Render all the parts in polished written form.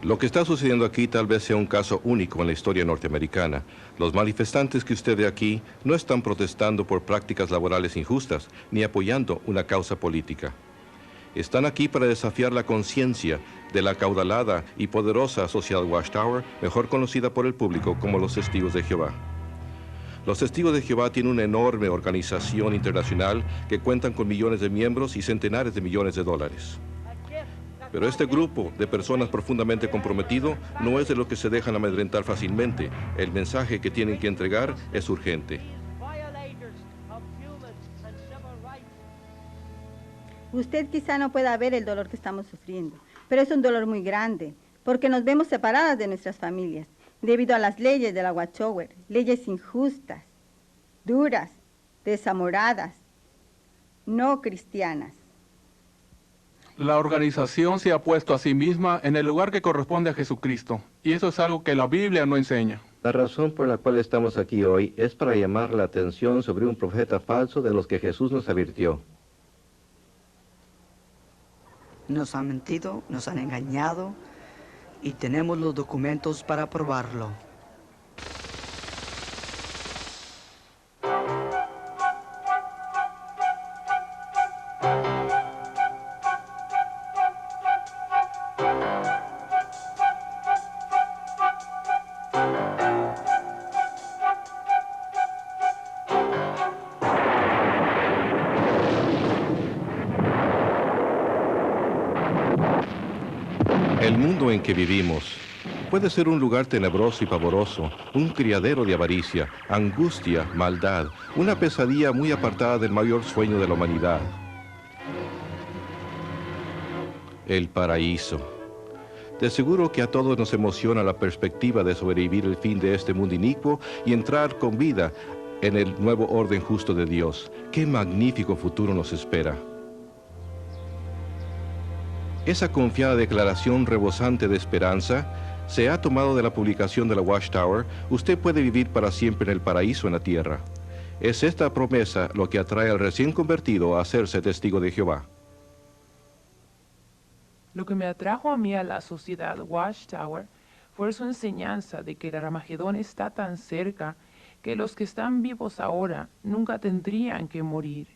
Lo que está sucediendo aquí tal vez sea un caso único en la historia norteamericana. Los manifestantes que usted ve aquí no están protestando por prácticas laborales injustas ni apoyando una causa política. Están aquí para desafiar la conciencia de la acaudalada y poderosa Social Watchtower, mejor conocida por el público como los Testigos de Jehová. Los Testigos de Jehová tienen una enorme organización internacional que cuentan con millones de miembros y centenares de millones de dólares. Pero este grupo de personas profundamente comprometido no es de los que se dejan amedrentar fácilmente. El mensaje que tienen que entregar es urgente. Usted quizá no pueda ver el dolor que estamos sufriendo, pero es un dolor muy grande, porque nos vemos separadas de nuestras familias, debido a las leyes de la Watchtower, leyes injustas, duras, desamoradas, no cristianas. La organización se ha puesto a sí misma en el lugar que corresponde a Jesucristo, y eso es algo que la Biblia no enseña. La razón por la cual estamos aquí hoy es para llamar la atención sobre un profeta falso de los que Jesús nos advirtió. Nos han mentido, nos han engañado, y tenemos los documentos para probarlo. El mundo en que vivimos puede ser un lugar tenebroso y pavoroso, un criadero de avaricia, angustia, maldad, una pesadilla muy apartada del mayor sueño de la humanidad. El paraíso. De seguro que a todos nos emociona la perspectiva de sobrevivir el fin de este mundo inicuo y entrar con vida en el nuevo orden justo de Dios. ¡Qué magnífico futuro nos espera! Esa confiada declaración rebosante de esperanza se ha tomado de la publicación de la Watchtower. Usted puede vivir para siempre en el paraíso en la tierra. Es esta promesa lo que atrae al recién convertido a hacerse testigo de Jehová. Lo que me atrajo a mí a la sociedad Watchtower fue su enseñanza de que el Armagedón está tan cerca que los que están vivos ahora nunca tendrían que morir,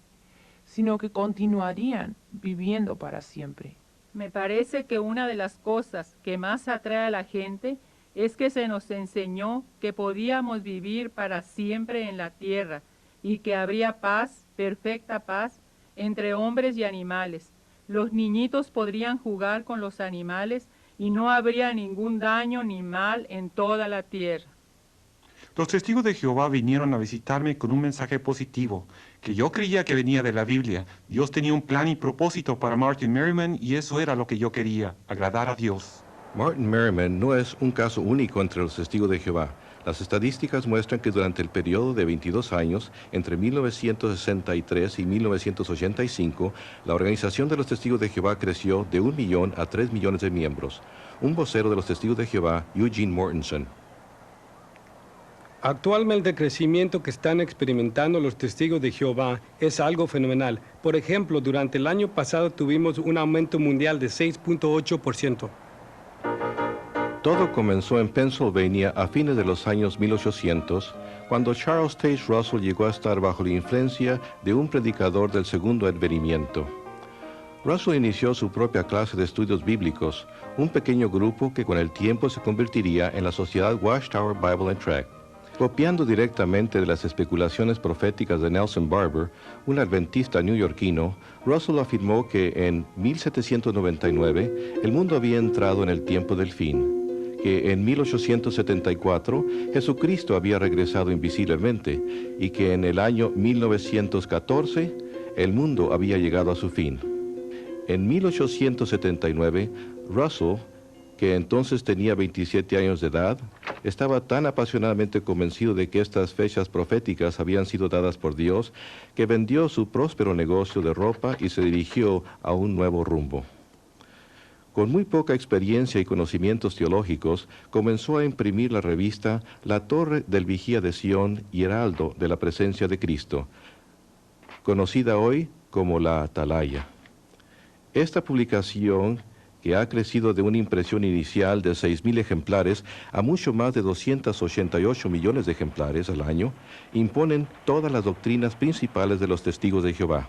sino que continuarían viviendo para siempre. Me parece que una de las cosas que más atrae a la gente es que se nos enseñó que podíamos vivir para siempre en la tierra y que habría paz, perfecta paz, entre hombres y animales. Los niñitos podrían jugar con los animales y no habría ningún daño ni mal en toda la tierra. Los testigos de Jehová vinieron a visitarme con un mensaje positivo, que yo creía que venía de la Biblia. Dios tenía un plan y propósito para Martin Merriman y eso era lo que yo quería, agradar a Dios. Martin Merriman no es un caso único entre los testigos de Jehová. Las estadísticas muestran que durante el periodo de 22 años, entre 1963 y 1985, la organización de los testigos de Jehová creció de 1 millón a 3 millones de miembros. Un vocero de los testigos de Jehová, Eugene Mortensen. Actualmente el crecimiento que están experimentando los testigos de Jehová es algo fenomenal. Por ejemplo, durante el año pasado tuvimos un aumento mundial de 6.8%. Todo comenzó en Pennsylvania a fines de los años 1800, cuando Charles Taze Russell llegó a estar bajo la influencia de un predicador del segundo advenimiento. Russell inició su propia clase de estudios bíblicos, un pequeño grupo que con el tiempo se convertiría en la Sociedad Watchtower Bible and Tract. Copiando directamente de las especulaciones proféticas de Nelson Barber, un adventista neoyorquino, Russell afirmó que en 1799 el mundo había entrado en el tiempo del fin, que en 1874 Jesucristo había regresado invisiblemente y que en el año 1914 el mundo había llegado a su fin. En 1879, Russell, que entonces tenía 27 años de edad, estaba tan apasionadamente convencido de que estas fechas proféticas habían sido dadas por Dios, que vendió su próspero negocio de ropa y se dirigió a un nuevo rumbo. Con muy poca experiencia y conocimientos teológicos, comenzó a imprimir la revista La Torre del Vigía de Sión y Heraldo de la Presencia de Cristo, conocida hoy como la Atalaya. Esta publicación que ha crecido de una impresión inicial de 6.000 ejemplares a mucho más de 288 millones de ejemplares al año, imponen todas las doctrinas principales de los testigos de Jehová.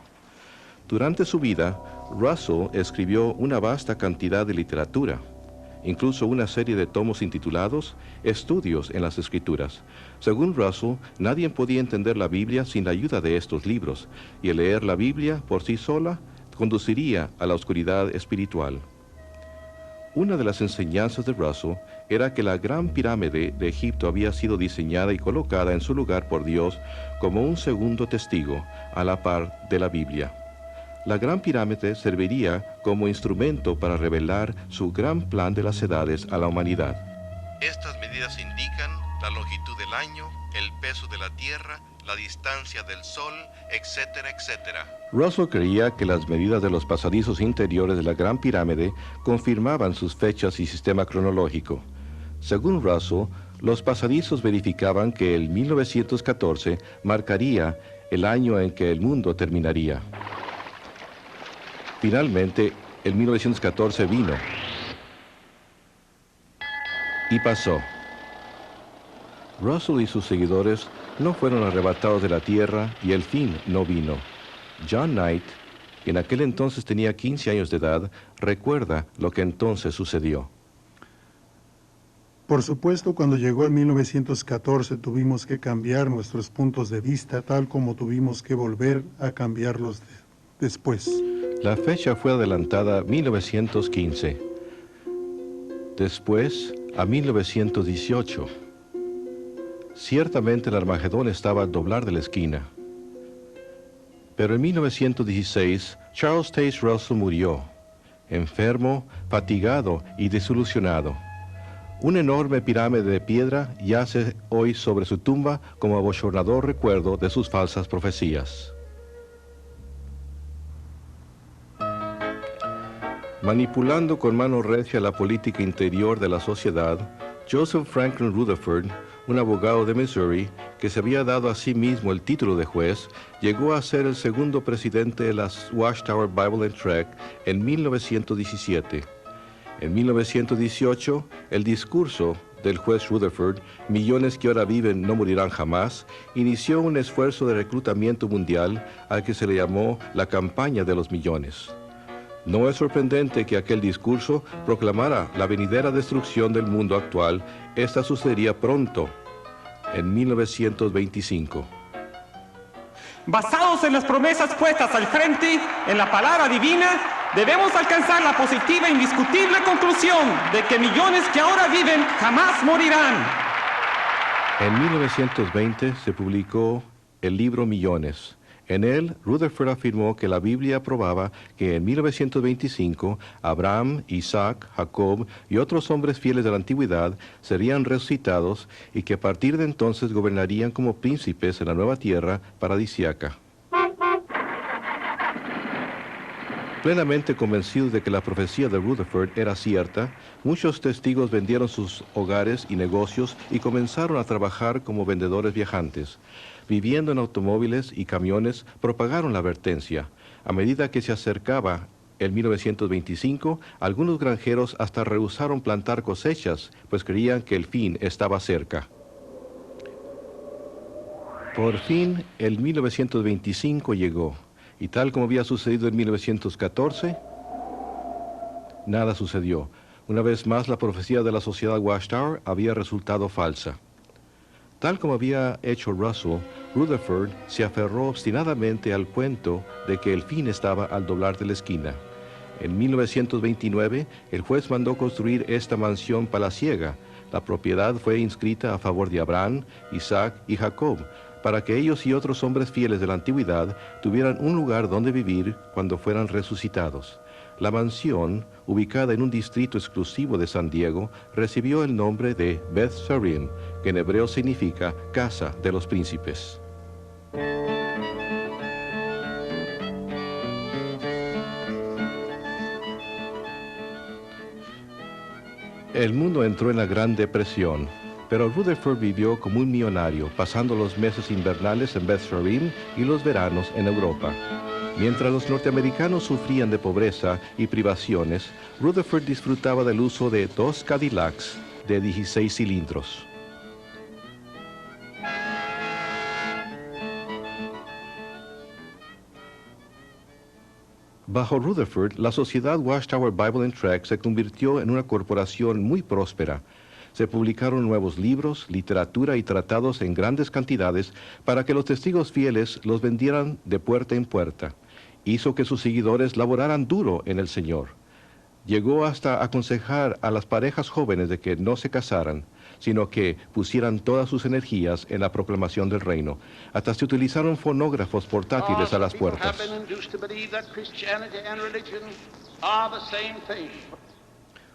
Durante su vida, Russell escribió una vasta cantidad de literatura, incluso una serie de tomos intitulados Estudios en las Escrituras. Según Russell, nadie podía entender la Biblia sin la ayuda de estos libros, y el leer la Biblia por sí sola conduciría a la oscuridad espiritual. Una de las enseñanzas de Russell era que la Gran Pirámide de Egipto había sido diseñada y colocada en su lugar por Dios como un segundo testigo, a la par de la Biblia. La Gran Pirámide serviría como instrumento para revelar su gran plan de las edades a la humanidad. Estas medidas indican la longitud del año, el peso de la Tierra, la distancia del Sol, etcétera, etcétera. Russell creía que las medidas de los pasadizos interiores de la Gran Pirámide confirmaban sus fechas y sistema cronológico. Según Russell, los pasadizos verificaban que el 1914 marcaría el año en que el mundo terminaría. Finalmente, el 1914 vino y pasó. Russell y sus seguidores no fueron arrebatados de la tierra y el fin no vino. John Knight, que en aquel entonces tenía 15 años de edad, recuerda lo que entonces sucedió. Por supuesto, cuando llegó el 1914 tuvimos que cambiar nuestros puntos de vista, tal como tuvimos que volver a cambiarlos después. La fecha fue adelantada a 1915, después a 1918. Ciertamente el Armagedón estaba al doblar de la esquina. Pero en 1916, Charles Taze Russell murió, enfermo, fatigado y desilusionado. Una enorme pirámide de piedra yace hoy sobre su tumba como abochornador recuerdo de sus falsas profecías. Manipulando con mano recia la política interior de la sociedad, Joseph Franklin Rutherford, un abogado de Missouri, que se había dado a sí mismo el título de juez, llegó a ser el segundo presidente de la Watchtower Bible and Tract en 1917. En 1918, el discurso del juez Rutherford, millones que ahora viven no morirán jamás, inició un esfuerzo de reclutamiento mundial al que se le llamó la campaña de los millones. No es sorprendente que aquel discurso proclamara la venidera destrucción del mundo actual. Esta sucedería pronto, en 1925. Basados en las promesas puestas al frente, en la palabra divina, debemos alcanzar la positiva e indiscutible conclusión de que millones que ahora viven jamás morirán. En 1920 se publicó el libro Millones. En él, Rutherford afirmó que la Biblia probaba que en 1925 Abraham, Isaac, Jacob y otros hombres fieles de la antigüedad serían resucitados y que a partir de entonces gobernarían como príncipes en la nueva tierra paradisíaca. Plenamente convencidos de que la profecía de Rutherford era cierta, muchos testigos vendieron sus hogares y negocios y comenzaron a trabajar como vendedores viajantes. Viviendo en automóviles y camiones, propagaron la advertencia. A medida que se acercaba el 1925, algunos granjeros hasta rehusaron plantar cosechas, pues creían que el fin estaba cerca. Por fin, el 1925 llegó, y tal como había sucedido en 1914, nada sucedió. Una vez más, la profecía de la sociedad Watchtower había resultado falsa. Tal como había hecho Russell, Rutherford se aferró obstinadamente al cuento de que el fin estaba al doblar de la esquina. En 1929, el juez mandó construir esta mansión palaciega. La propiedad fue inscrita a favor de Abraham, Isaac y Jacob, para que ellos y otros hombres fieles de la antigüedad tuvieran un lugar donde vivir cuando fueran resucitados. La mansión, ubicada en un distrito exclusivo de San Diego, recibió el nombre de Beth Sarim, que en hebreo significa Casa de los Príncipes. El mundo entró en la Gran Depresión, pero Rutherford vivió como un millonario, pasando los meses invernales en Beth Sarim y los veranos en Europa. Mientras los norteamericanos sufrían de pobreza y privaciones, Rutherford disfrutaba del uso de 2 Cadillacs de 16 cilindros. Bajo Rutherford, la sociedad Watchtower Bible and Tract se convirtió en una corporación muy próspera. Se publicaron nuevos libros, literatura y tratados en grandes cantidades para que los testigos fieles los vendieran de puerta en puerta. Hizo que sus seguidores laboraran duro en el Señor. Llegó hasta aconsejar a las parejas jóvenes de que no se casaran, sino que pusieran todas sus energías en la proclamación del reino. Hasta se utilizaron fonógrafos portátiles a las puertas.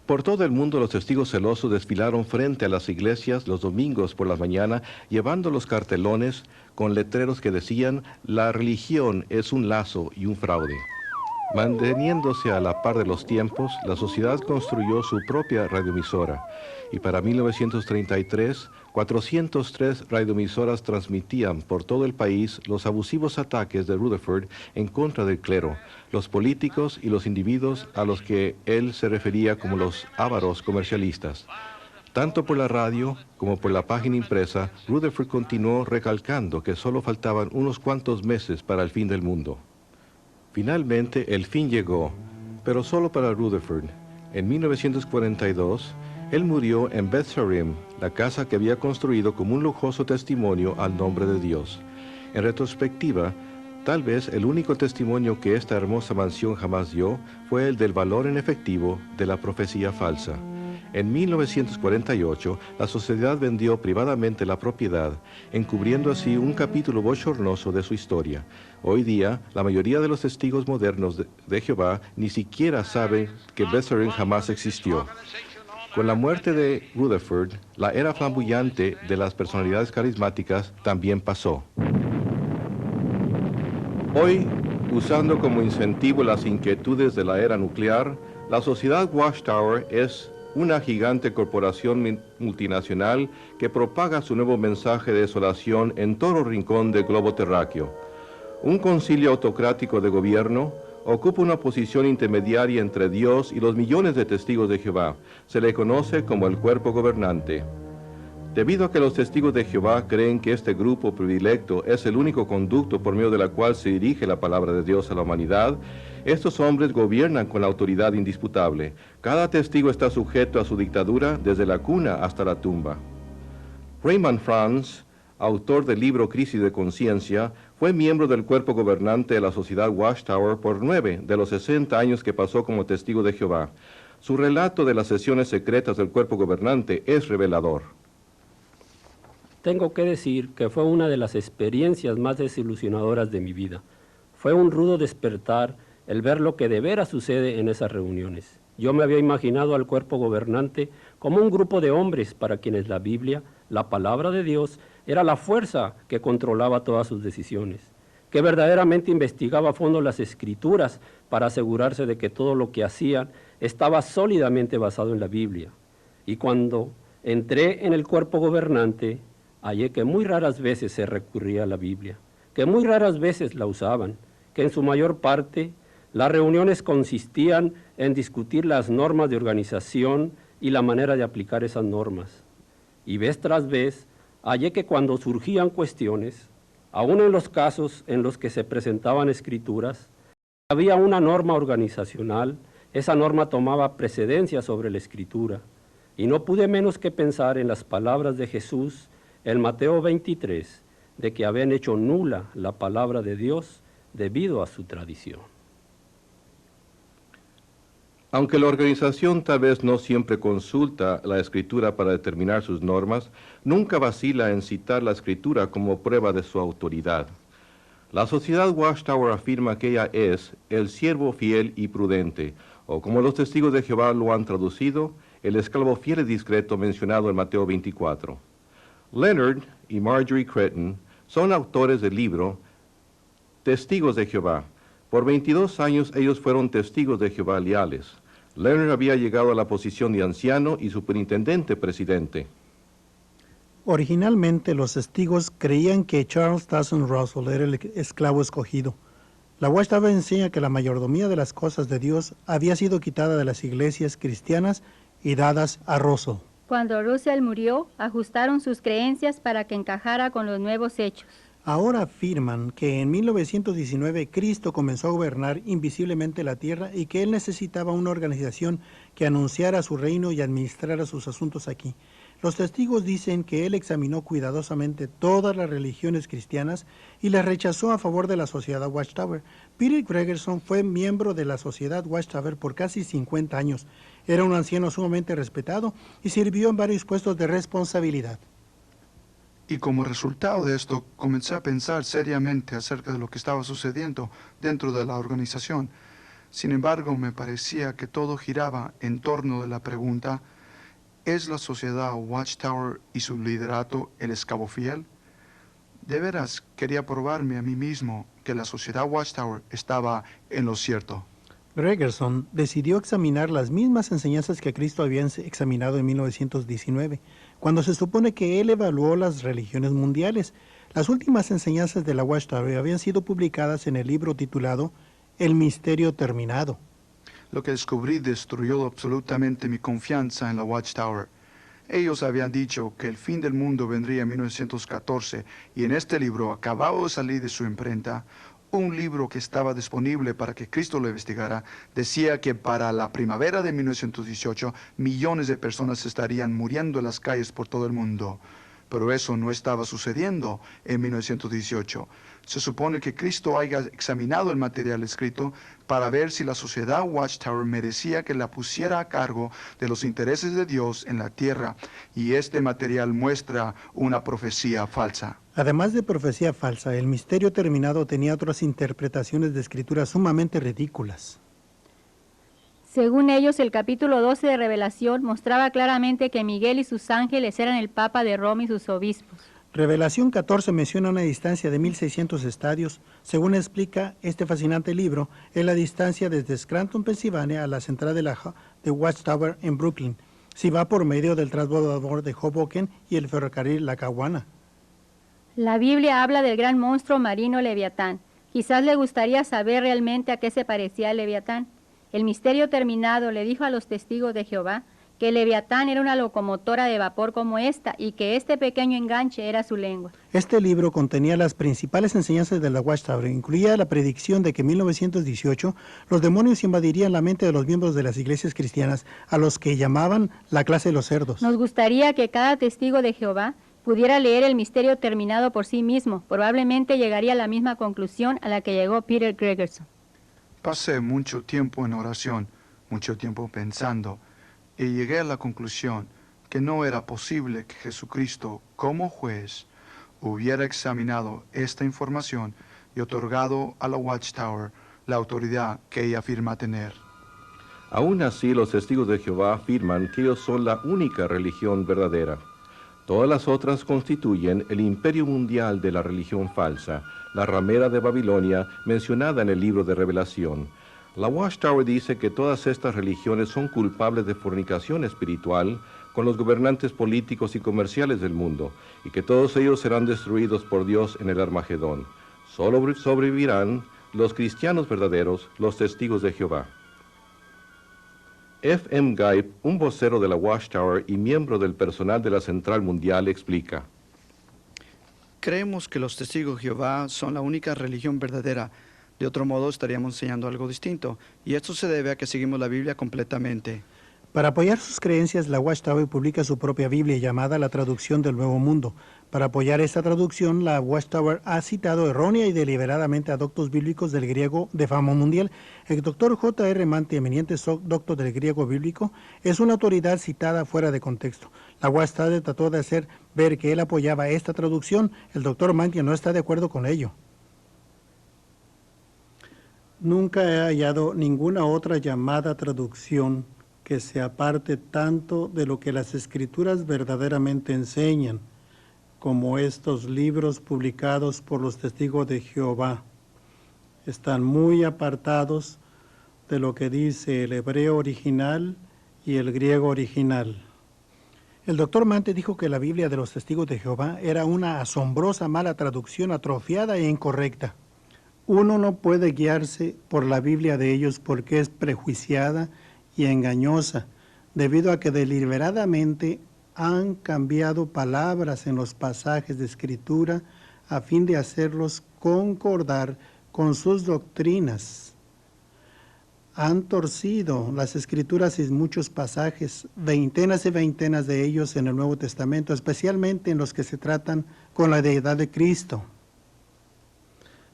Por todo el mundo los testigos celosos desfilaron frente a las iglesias los domingos por la mañana, llevando los cartelones con letreros que decían: la religión es un lazo y un fraude. Manteniéndose a la par de los tiempos, la sociedad construyó su propia radioemisora, y para 1933, 403 radioemisoras transmitían por todo el país los abusivos ataques de Rutherford en contra del clero, los políticos y los individuos a los que él se refería como los ávaros comercialistas. Tanto por la radio como por la página impresa, Rutherford continuó recalcando que solo faltaban unos cuantos meses para el fin del mundo. Finalmente, el fin llegó, pero solo para Rutherford. En 1942, él murió en Beth Sarim, la casa que había construido como un lujoso testimonio al nombre de Dios. En retrospectiva, tal vez el único testimonio que esta hermosa mansión jamás dio fue el del valor en efectivo de la profecía falsa. En 1948, la sociedad vendió privadamente la propiedad, encubriendo así un capítulo bochornoso de su historia. Hoy día, la mayoría de los testigos modernos de Jehová ni siquiera saben que Beth Sarim jamás existió. Con la muerte de Rutherford, la era flamboyante de las personalidades carismáticas también pasó. Hoy, usando como incentivo las inquietudes de la era nuclear, la sociedad Watchtower es una gigante corporación multinacional que propaga su nuevo mensaje de desolación en todo rincón del globo terráqueo. Un concilio autocrático de gobierno ocupa una posición intermediaria entre Dios y los millones de testigos de Jehová. Se le conoce como el cuerpo gobernante. Debido a que los testigos de Jehová creen que este grupo predilecto es el único conducto por medio de la cual se dirige la palabra de Dios a la humanidad, estos hombres gobiernan con la autoridad indisputable. Cada testigo está sujeto a su dictadura desde la cuna hasta la tumba. Raymond Franz, autor del libro Crisis de Conciencia, fue miembro del cuerpo gobernante de la sociedad Watchtower por 9 de los 60 años que pasó como testigo de Jehová. Su relato de las sesiones secretas del cuerpo gobernante es revelador. Tengo que decir que fue una de las experiencias más desilusionadoras de mi vida. Fue un rudo despertar el ver lo que de veras sucede en esas reuniones. Yo me había imaginado al cuerpo gobernante como un grupo de hombres para quienes la Biblia, la palabra de Dios, era la fuerza que controlaba todas sus decisiones, que verdaderamente investigaba a fondo las Escrituras para asegurarse de que todo lo que hacían estaba sólidamente basado en la Biblia. Y cuando entré en el cuerpo gobernante, hallé que muy raras veces se recurría a la Biblia, que muy raras veces la usaban, que en su mayor parte las reuniones consistían en discutir las normas de organización y la manera de aplicar esas normas. Y vez tras vez, hallé que cuando surgían cuestiones, aun en los casos en los que se presentaban escrituras, había una norma organizacional, esa norma tomaba precedencia sobre la escritura, y no pude menos que pensar en las palabras de Jesús en Mateo 23, de que habían hecho nula la palabra de Dios debido a su tradición. Aunque la organización tal vez no siempre consulta la Escritura para determinar sus normas, nunca vacila en citar la Escritura como prueba de su autoridad. La sociedad Watchtower afirma que ella es el siervo fiel y prudente, o como los testigos de Jehová lo han traducido, el esclavo fiel y discreto mencionado en Mateo 24. Leonard y Marjorie Cretton son autores del libro Testigos de Jehová. Por 22 años ellos fueron testigos de Jehová leales. Leonard había llegado a la posición de anciano y superintendente presidente. Originalmente los testigos creían que Charles Taze Russell era el esclavo escogido, La Watchtower enseña que la mayordomía de las cosas de Dios había sido quitada de las iglesias cristianas y dadas a Russell. Cuando Russell murió, ajustaron sus creencias para que encajara con los nuevos hechos. Ahora afirman que en 1919 Cristo comenzó a gobernar invisiblemente la tierra y que él necesitaba una organización que anunciara su reino y administrara sus asuntos aquí. Los testigos dicen que él examinó cuidadosamente todas las religiones cristianas y las rechazó a favor de la Sociedad Watchtower. Peter Gregerson fue miembro de la Sociedad Watchtower por casi 50 años. Era un anciano sumamente respetado y sirvió en varios puestos de responsabilidad. Y como resultado de esto, comencé a pensar seriamente acerca de lo que estaba sucediendo dentro de la organización. Sin embargo, me parecía que todo giraba en torno de la pregunta: ¿es la sociedad Watchtower y su liderato el esclavo fiel? De veras, quería probarme a mí mismo que la sociedad Watchtower estaba en lo cierto. Gregerson decidió examinar las mismas enseñanzas que Cristo había examinado en 1919, cuando se supone que él evaluó las religiones mundiales. Las últimas enseñanzas de la Watchtower habían sido publicadas en el libro titulado El Misterio Terminado. Lo que descubrí destruyó absolutamente mi confianza en la Watchtower. Ellos habían dicho que el fin del mundo vendría en 1914 y en este libro, acabado de salir de su imprenta, un libro que estaba disponible para que Cristo lo investigara, decía que para la primavera de 1918 millones de personas estarían muriendo en las calles por todo el mundo. Pero eso no estaba sucediendo en 1918. Se supone que Cristo haya examinado el material escrito para ver si la sociedad Watchtower merecía que la pusiera a cargo de los intereses de Dios en la tierra, y este material muestra una profecía falsa. Además de profecía falsa, el misterio terminado tenía otras interpretaciones de escrituras sumamente ridículas. Según ellos, el capítulo 12 de Revelación mostraba claramente que Miguel y sus ángeles eran el Papa de Roma y sus obispos. Revelación 14 menciona una distancia de 1600 estadios. Según explica este fascinante libro, es la distancia desde Scranton, Pensilvania, a la central de Watchtower en Brooklyn, si va por medio del transbordador de Hoboken y el ferrocarril Lackawanna. La Biblia habla del gran monstruo marino Leviatán. Quizás le gustaría saber realmente a qué se parecía el Leviatán. El misterio terminado le dijo a los testigos de Jehová que el Leviatán era una locomotora de vapor como esta y que este pequeño enganche era su lengua. Este libro contenía las principales enseñanzas de la Watchtower. Incluía la predicción de que en 1918 los demonios invadirían la mente de los miembros de las iglesias cristianas, a los que llamaban la clase de los cerdos. Nos gustaría que cada testigo de Jehová pudiera leer el misterio terminado por sí mismo. Probablemente llegaría a la misma conclusión a la que llegó Peter Gregerson. Pasé mucho tiempo en oración, mucho tiempo pensando, y llegué a la conclusión que no era posible que Jesucristo, como juez, hubiera examinado esta información y otorgado a la Watchtower la autoridad que ella afirma tener. Aún así, los testigos de Jehová afirman que ellos son la única religión verdadera. Todas las otras constituyen el imperio mundial de la religión falsa, la ramera de Babilonia mencionada en el libro de Revelación. La Watchtower dice que todas estas religiones son culpables de fornicación espiritual con los gobernantes políticos y comerciales del mundo, y que todos ellos serán destruidos por Dios en el Armagedón. Solo sobrevivirán los cristianos verdaderos, los testigos de Jehová. F.M. Guy, un vocero de la Watchtower y miembro del personal de la Central Mundial, explica: creemos que los testigos de Jehová son la única religión verdadera. De otro modo estaríamos enseñando algo distinto, y esto se debe a que seguimos la Biblia completamente. Para apoyar sus creencias, la Watchtower publica su propia Biblia llamada La Traducción del Nuevo Mundo. Para apoyar esta traducción, la Watchtower ha citado errónea y deliberadamente a doctos bíblicos del griego de fama mundial. El doctor J.R. Manty, eminente doctor del griego bíblico, es una autoridad citada fuera de contexto. La Watchtower trató de hacer ver que él apoyaba esta traducción. El doctor Manty no está de acuerdo con ello. Nunca he hallado ninguna otra llamada traducción que se aparte tanto de lo que las Escrituras verdaderamente enseñan, como estos libros publicados por los testigos de Jehová. Están muy apartados de lo que dice el hebreo original y el griego original. El doctor Manty dijo que la Biblia de los testigos de Jehová era una asombrosa mala traducción, atrofiada e incorrecta. Uno no puede guiarse por la Biblia de ellos porque es prejuiciada y engañosa, debido a que deliberadamente han cambiado palabras en los pasajes de Escritura a fin de hacerlos concordar con sus doctrinas. Han torcido las Escrituras en muchos pasajes, veintenas y veintenas de ellos en el Nuevo Testamento, especialmente en los que se tratan con la deidad de Cristo.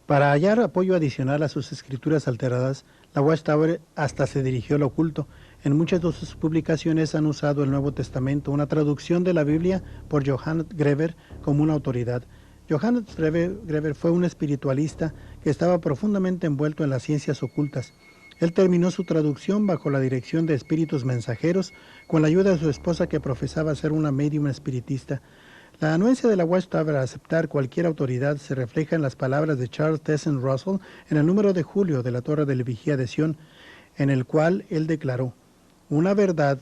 Para hallar apoyo adicional a sus escrituras alteradas, la Watchtower hasta se dirigió al oculto. En muchas de sus publicaciones han usado el Nuevo Testamento, una traducción de la Biblia por Johannes Greber como una autoridad. Johannes Greber fue un espiritualista que estaba profundamente envuelto en las ciencias ocultas. Él terminó su traducción bajo la dirección de espíritus mensajeros, con la ayuda de su esposa que profesaba ser una medium espiritista. La anuencia de la Watchtower a aceptar cualquier autoridad se refleja en las palabras de Charles Townsend Russell en el número de julio de la Torre de la Vigía de Sion, en el cual él declaró: una verdad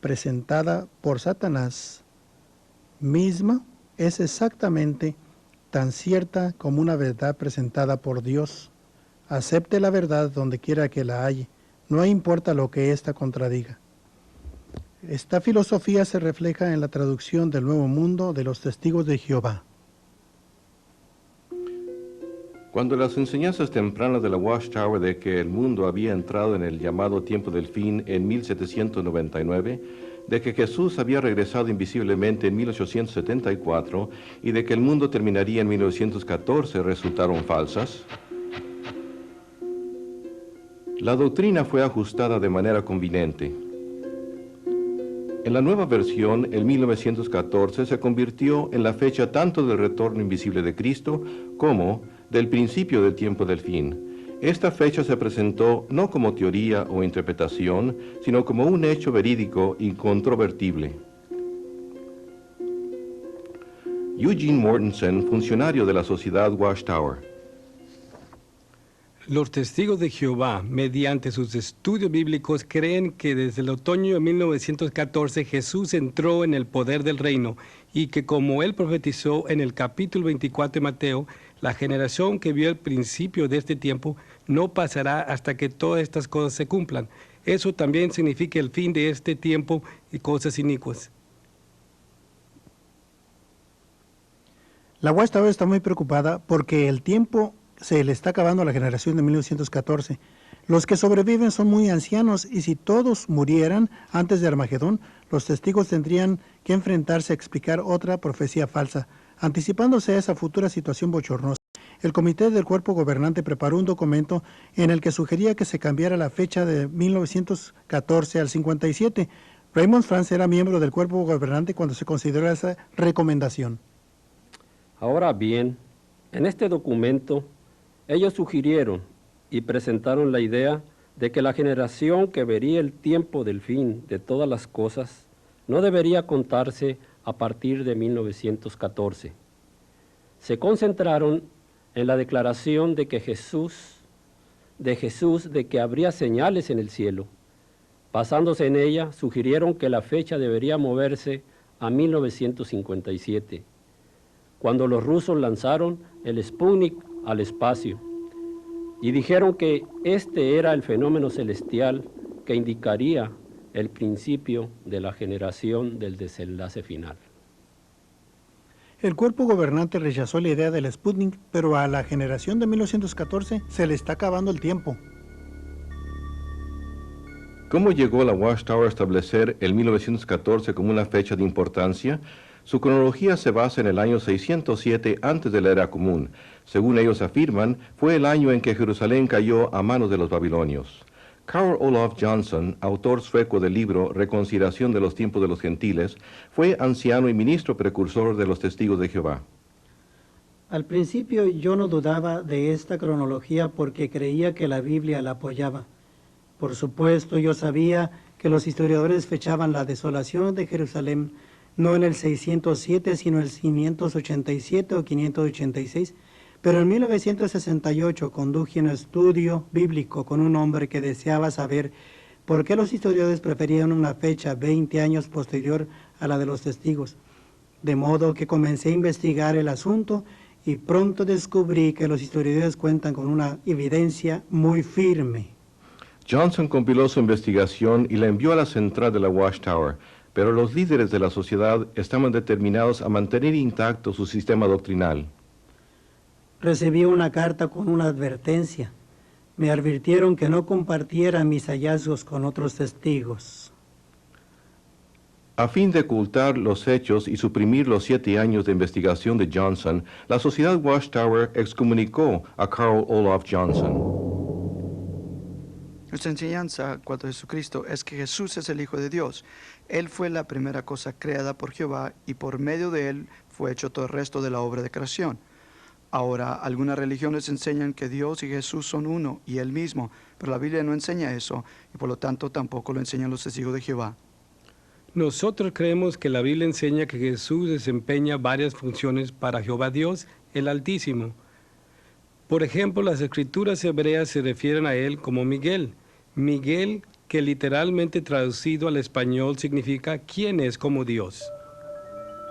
presentada por Satanás misma es exactamente tan cierta como una verdad presentada por Dios. Acepte la verdad donde quiera que la halle, no importa lo que ésta contradiga. Esta filosofía se refleja en la traducción del Nuevo Mundo de los Testigos de Jehová. Cuando las enseñanzas tempranas de la Watchtower de que el mundo había entrado en el llamado tiempo del fin en 1799, de que Jesús había regresado invisiblemente en 1874 y de que el mundo terminaría en 1914 resultaron falsas, la doctrina fue ajustada de manera conveniente. En la nueva versión, el 1914 se convirtió en la fecha tanto del retorno invisible de Cristo como del principio del tiempo del fin. Esta fecha se presentó no como teoría o interpretación, sino como un hecho verídico incontrovertible. Eugene Mortensen, funcionario de la Sociedad Watchtower. Los testigos de Jehová, mediante sus estudios bíblicos, creen que desde el otoño de 1914 Jesús entró en el poder del reino y que, como él profetizó en el capítulo 24 de Mateo, la generación que vio el principio de este tiempo no pasará hasta que todas estas cosas se cumplan. Eso también significa el fin de este tiempo y cosas inicuas. La Watchtower está muy preocupada porque el tiempo se le está acabando a la generación de 1914. Los que sobreviven son muy ancianos y si todos murieran antes de Armagedón, los testigos tendrían que enfrentarse a explicar otra profecía falsa. Anticipándose a esa futura situación bochornosa, el comité del cuerpo gobernante preparó un documento en el que sugería que se cambiara la fecha de 1914 al 57. Raymond France era miembro del cuerpo gobernante cuando se consideró esa recomendación. Ahora bien, en este documento, ellos sugirieron y presentaron la idea de que la generación que vería el tiempo del fin de todas las cosas no debería contarse a partir de 1914. Se concentraron en la declaración de Jesús de que habría señales en el cielo. Basándose en ella, sugirieron que la fecha debería moverse a 1957, cuando los rusos lanzaron el Sputnik al espacio, y dijeron que este era el fenómeno celestial que indicaría el principio de la generación del desenlace final. El cuerpo gobernante rechazó la idea del Sputnik, pero a la generación de 1914 se le está acabando el tiempo. ¿Cómo llegó la Watchtower a establecer el 1914 como una fecha de importancia? Su cronología se basa en el año 607 antes de la era común. Según ellos afirman, fue el año en que Jerusalén cayó a manos de los babilonios. Carl Olof Johnson, autor sueco del libro Reconciliación de los tiempos de los gentiles, fue anciano y ministro precursor de los Testigos de Jehová. Al principio yo no dudaba de esta cronología porque creía que la Biblia la apoyaba. Por supuesto, yo sabía que los historiadores fechaban la desolación de Jerusalén no en el 607, sino el 587 o 586, pero en 1968 conduje un estudio bíblico con un hombre que deseaba saber por qué los historiadores preferían una fecha 20 años posterior a la de los testigos. De modo que comencé a investigar el asunto y pronto descubrí que los historiadores cuentan con una evidencia muy firme. Johnson compiló su investigación y la envió a la central de la Watchtower, pero los líderes de la sociedad estaban determinados a mantener intacto su sistema doctrinal. Recibí una carta con una advertencia. Me advirtieron que no compartiera mis hallazgos con otros testigos. A fin de ocultar los hechos y suprimir los 7 años de investigación de Johnson, la sociedad Watchtower excomunicó a Carl Olaf Johnson. Nuestra enseñanza en cuanto a Jesucristo es que Jesús es el Hijo de Dios. Él fue la primera cosa creada por Jehová y por medio de él fue hecho todo el resto de la obra de creación. Ahora, algunas religiones enseñan que Dios y Jesús son uno y él mismo, pero la Biblia no enseña eso y por lo tanto tampoco lo enseñan los testigos de Jehová. Nosotros creemos que la Biblia enseña que Jesús desempeña varias funciones para Jehová Dios, el Altísimo. Por ejemplo, las escrituras hebreas se refieren a él como Miguel. Miguel, que literalmente traducido al español significa ¿quién es como Dios?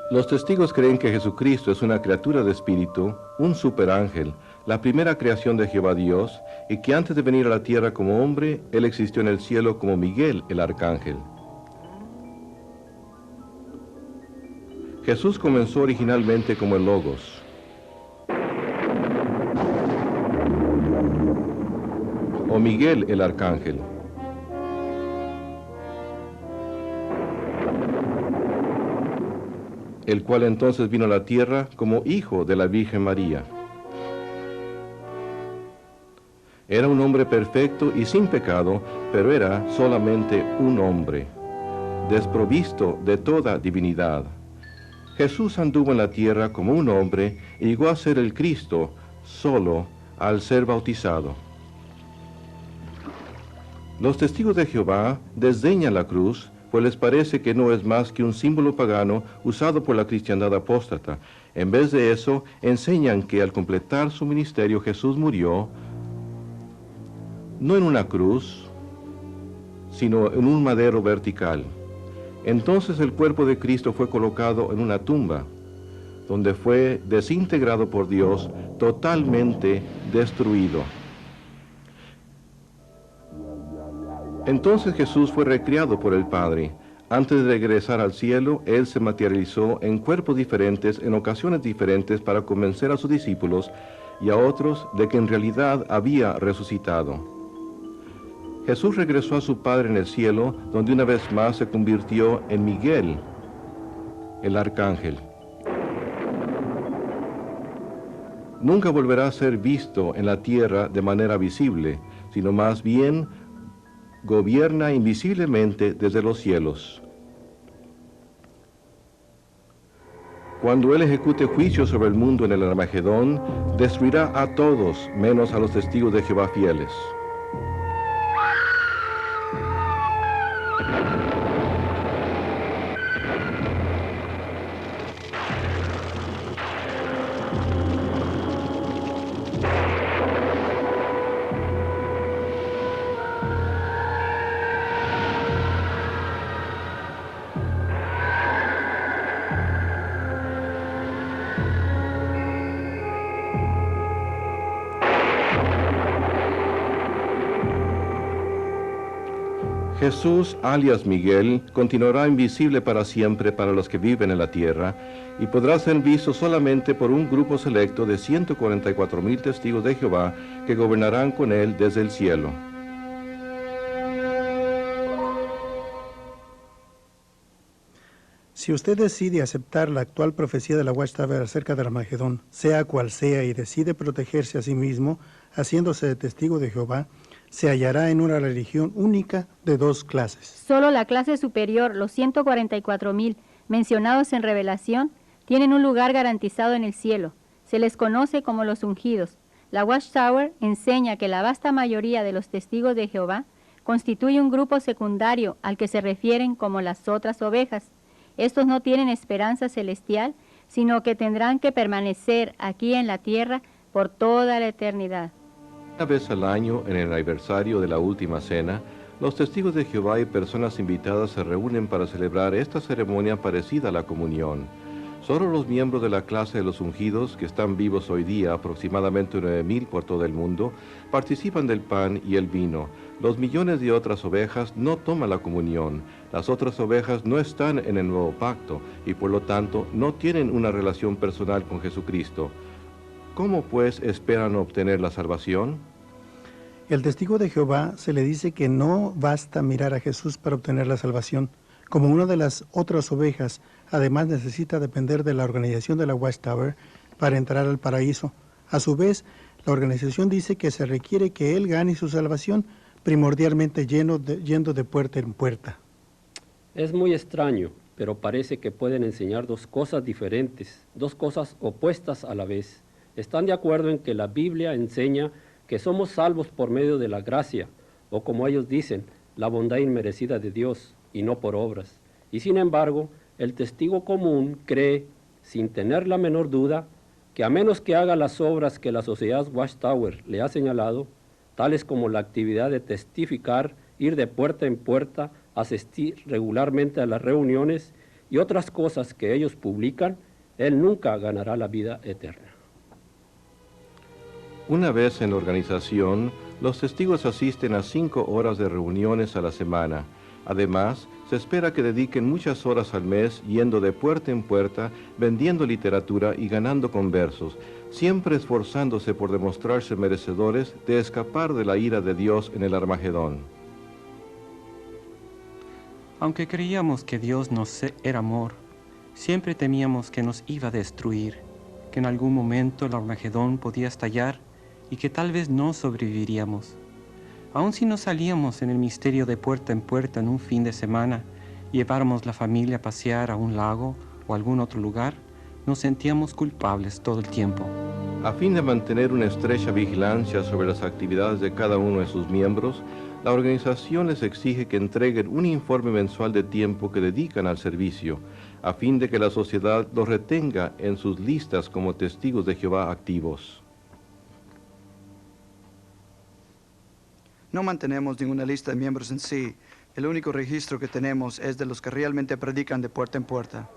Los testigos creen que Jesucristo es una criatura de espíritu, un superángel, la primera creación de Jehová Dios, y que antes de venir a la tierra como hombre, él existió en el cielo como Miguel, el arcángel. Jesús comenzó originalmente como el Logos. O Miguel, el arcángel. El cual entonces vino a la tierra como hijo de la Virgen María. Era un hombre perfecto y sin pecado, pero era solamente un hombre, desprovisto de toda divinidad. Jesús anduvo en la tierra como un hombre y llegó a ser el Cristo solo al ser bautizado. Los testigos de Jehová desdeñan la cruz, pues les parece que no es más que un símbolo pagano usado por la cristiandad apóstata. En vez de eso, enseñan que al completar su ministerio Jesús murió, no en una cruz, sino en un madero vertical. Entonces el cuerpo de Cristo fue colocado en una tumba, donde fue desintegrado por Dios, totalmente destruido. Entonces Jesús fue recreado por el Padre. Antes de regresar al cielo, Él se materializó en cuerpos diferentes, en ocasiones diferentes, para convencer a sus discípulos y a otros de que en realidad había resucitado. Jesús regresó a su Padre en el cielo, donde una vez más se convirtió en Miguel, el arcángel. Nunca volverá a ser visto en la tierra de manera visible, sino más bien gobierna invisiblemente desde los cielos. Cuando Él ejecute juicio sobre el mundo en el Armagedón, destruirá a todos, menos a los testigos de Jehová fieles. Jesús, alias Miguel, continuará invisible para siempre para los que viven en la tierra y podrá ser visto solamente por un grupo selecto de 144,000 testigos de Jehová que gobernarán con él desde el cielo. Si usted decide aceptar la actual profecía de la Watchtower acerca del Armagedón, sea cual sea, y decide protegerse a sí mismo, haciéndose de testigo de Jehová, se hallará en una religión única de 2 clases. Solo la clase superior, los 144,000 mencionados en Revelación, tienen un lugar garantizado en el cielo. Se les conoce como los ungidos. La Watchtower enseña que la vasta mayoría de los testigos de Jehová constituye un grupo secundario al que se refieren como las otras ovejas. Estos no tienen esperanza celestial, sino que tendrán que permanecer aquí en la tierra por toda la eternidad. Una vez al año, en el aniversario de la Última Cena, los testigos de Jehová y personas invitadas se reúnen para celebrar esta ceremonia parecida a la comunión. Solo los miembros de la clase de los ungidos, que están vivos hoy día, aproximadamente 9,000 por todo el mundo, participan del pan y el vino. Los millones de otras ovejas no toman la comunión. Las otras ovejas no están en el nuevo pacto y por lo tanto no tienen una relación personal con Jesucristo. ¿Cómo pues esperan obtener la salvación? El testigo de Jehová se le dice que no basta mirar a Jesús para obtener la salvación. Como una de las otras ovejas, además necesita depender de la organización de la Watchtower para entrar al paraíso. A su vez, la organización dice que se requiere que él gane su salvación, primordialmente yendo de puerta en puerta. Es muy extraño, pero parece que pueden enseñar dos cosas diferentes, dos cosas opuestas a la vez. Están de acuerdo en que la Biblia enseña que somos salvos por medio de la gracia, o como ellos dicen, la bondad inmerecida de Dios, y no por obras. Y sin embargo, el testigo común cree, sin tener la menor duda, que a menos que haga las obras que la sociedad Watchtower le ha señalado, tales como la actividad de testificar, ir de puerta en puerta, asistir regularmente a las reuniones y otras cosas que ellos publican, él nunca ganará la vida eterna. Una vez en la organización, los testigos asisten a 5 horas de reuniones a la semana. Además, se espera que dediquen muchas horas al mes yendo de puerta en puerta, vendiendo literatura y ganando conversos, siempre esforzándose por demostrarse merecedores de escapar de la ira de Dios en el Armagedón. Aunque creíamos que Dios era amor, siempre temíamos que nos iba a destruir, que en algún momento el Armagedón podía estallar y que tal vez no sobreviviríamos. Aun si no salíamos en el misterio de puerta en puerta en un fin de semana y lleváramos la familia a pasear a un lago o algún otro lugar, nos sentíamos culpables todo el tiempo. A fin de mantener una estrecha vigilancia sobre las actividades de cada uno de sus miembros, la organización les exige que entreguen un informe mensual de tiempo que dedican al servicio, a fin de que la sociedad los retenga en sus listas como testigos de Jehová activos. No mantenemos ninguna lista de miembros en sí. El único registro que tenemos es de los que realmente predican de puerta en puerta.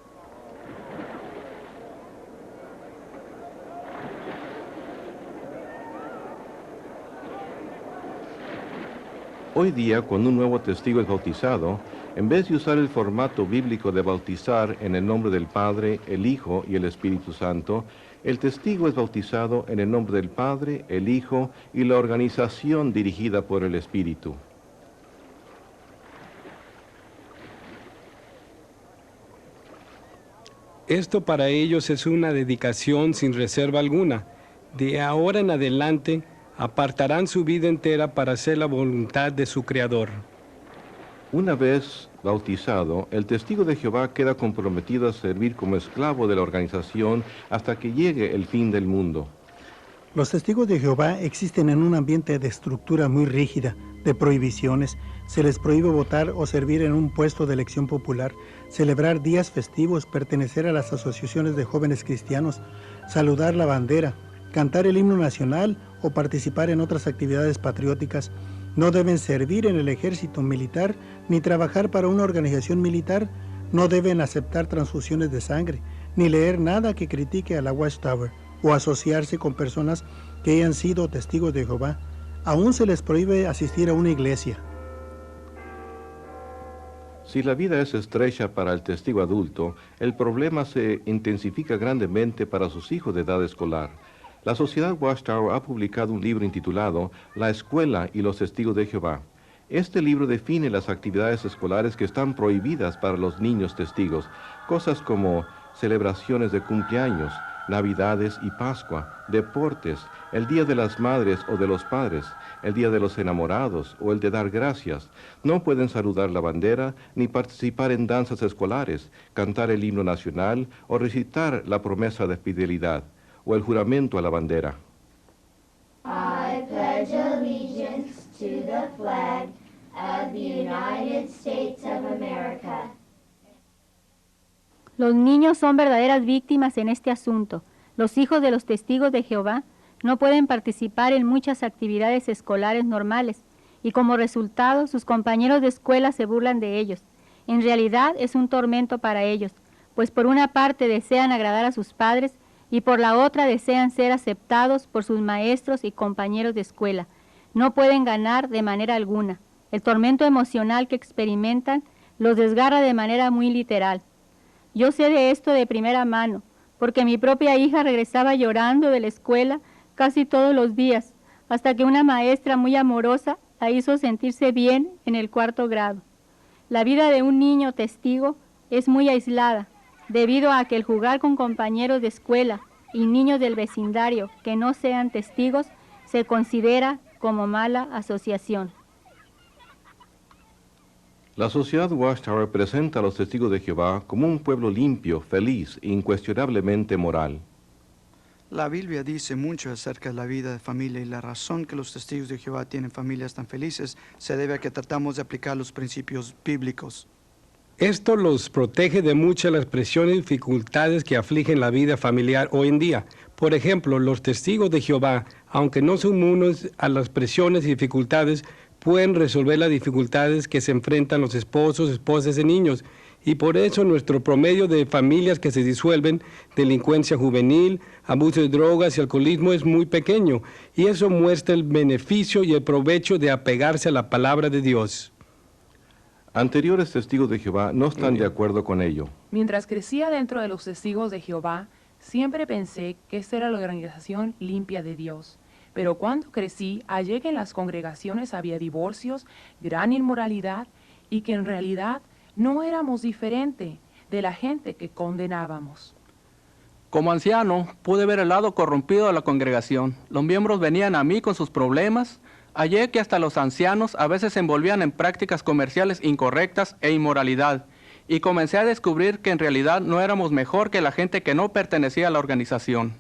Hoy día, cuando un nuevo testigo es bautizado, en vez de usar el formato bíblico de bautizar en el nombre del Padre, el Hijo y el Espíritu Santo, el testigo es bautizado en el nombre del Padre, el Hijo y la organización dirigida por el Espíritu. Esto para ellos es una dedicación sin reserva alguna. De ahora en adelante, apartarán su vida entera para hacer la voluntad de su Creador. Una vez bautizado, el testigo de Jehová queda comprometido a servir como esclavo de la organización hasta que llegue el fin del mundo. Los testigos de Jehová existen en un ambiente de estructura muy rígida, de prohibiciones. Se les prohíbe votar o servir en un puesto de elección popular, celebrar días festivos, pertenecer a las asociaciones de jóvenes cristianos, saludar la bandera, cantar el himno nacional o participar en otras actividades patrióticas. No deben servir en el ejército militar ni trabajar para una organización militar. No deben aceptar transfusiones de sangre, ni leer nada que critique a la Watchtower o asociarse con personas que hayan sido testigos de Jehová. Aún se les prohíbe asistir a una iglesia. Si la vida es estrecha para el testigo adulto, el problema se intensifica grandemente para sus hijos de edad escolar. La Sociedad Watchtower ha publicado un libro intitulado La Escuela y los Testigos de Jehová. Este libro define las actividades escolares que están prohibidas para los niños testigos, cosas como celebraciones de cumpleaños, Navidades y Pascua, deportes, el Día de las Madres o de los Padres, el Día de los Enamorados o el de dar gracias. No pueden saludar la bandera, ni participar en danzas escolares, cantar el himno nacional o recitar la promesa de fidelidad o el juramento a la bandera. I pledge allegiance to the flag of the United States of America. Los niños son verdaderas víctimas en este asunto. Los hijos de los testigos de Jehová no pueden participar en muchas actividades escolares normales y como resultado sus compañeros de escuela se burlan de ellos. En realidad es un tormento para ellos, pues por una parte desean agradar a sus padres y por la otra desean ser aceptados por sus maestros y compañeros de escuela. No pueden ganar de manera alguna. El tormento emocional que experimentan los desgarra de manera muy literal. Yo sé de esto de primera mano, porque mi propia hija regresaba llorando de la escuela casi todos los días, hasta que una maestra muy amorosa la hizo sentirse bien en el 4º grado. La vida de un niño testigo es muy aislada, debido a que el jugar con compañeros de escuela y niños del vecindario que no sean testigos se considera como mala asociación. La sociedad Watchtower presenta a los testigos de Jehová como un pueblo limpio, feliz e incuestionablemente moral. La Biblia dice mucho acerca de la vida de familia y la razón que los testigos de Jehová tienen familias tan felices se debe a que tratamos de aplicar los principios bíblicos. Esto los protege de muchas de las presiones y dificultades que afligen la vida familiar hoy en día. Por ejemplo, los testigos de Jehová, aunque no son inmunes a las presiones y dificultades, pueden resolver las dificultades que se enfrentan los esposos, esposas y niños. Y por eso nuestro promedio de familias que se disuelven, delincuencia juvenil, abuso de drogas y alcoholismo es muy pequeño. Y eso muestra el beneficio y el provecho de apegarse a la palabra de Dios. Anteriores testigos de Jehová no están de acuerdo con ello. Mientras crecía dentro de los testigos de Jehová, siempre pensé que esta era la organización limpia de Dios. Pero cuando crecí, hallé que en las congregaciones había divorcios, gran inmoralidad y que en realidad no éramos diferente de la gente que condenábamos. Como anciano, pude ver el lado corrompido de la congregación. Los miembros venían a mí con sus problemas. Hallé que hasta los ancianos a veces se envolvían en prácticas comerciales incorrectas e inmoralidad. Y comencé a descubrir que en realidad no éramos mejor que la gente que no pertenecía a la organización.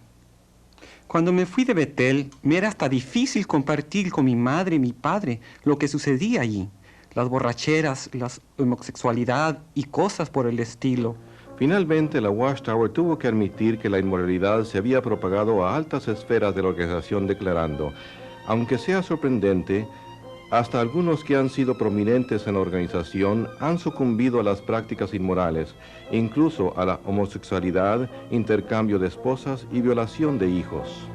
Cuando me fui de Betel, me era hasta difícil compartir con mi madre y mi padre lo que sucedía allí. Las borracheras, la homosexualidad y cosas por el estilo. Finalmente, la Watchtower tuvo que admitir que la inmoralidad se había propagado a altas esferas de la organización, declarando: aunque sea sorprendente, hasta algunos que han sido prominentes en la organización han sucumbido a las prácticas inmorales, incluso a la homosexualidad, intercambio de esposas y violación de hijos.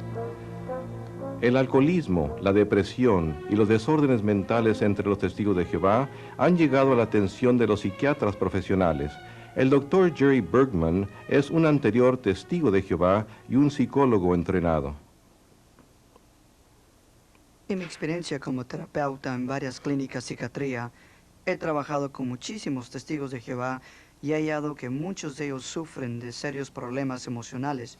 El alcoholismo, la depresión y los desórdenes mentales entre los testigos de Jehová han llegado a la atención de los psiquiatras profesionales. El Dr. Jerry Bergman es un anterior testigo de Jehová y un psicólogo entrenado. En mi experiencia como terapeuta en varias clínicas de psiquiatría, he trabajado con muchísimos testigos de Jehová y he hallado que muchos de ellos sufren de serios problemas emocionales,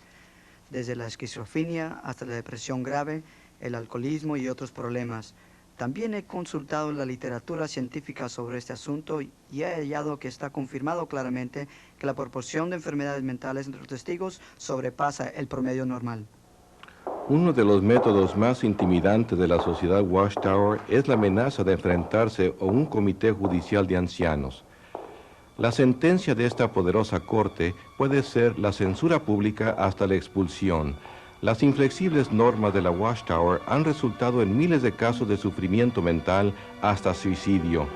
desde la esquizofrenia hasta la depresión grave, el alcoholismo y otros problemas. También he consultado la literatura científica sobre este asunto y he hallado que está confirmado claramente que la proporción de enfermedades mentales entre los testigos sobrepasa el promedio normal. Uno de los métodos más intimidantes de la sociedad Watchtower es la amenaza de enfrentarse a un comité judicial de ancianos. La sentencia de esta poderosa corte puede ser la censura pública hasta la expulsión. Las inflexibles normas de la Watchtower han resultado en miles de casos de sufrimiento mental hasta suicidio.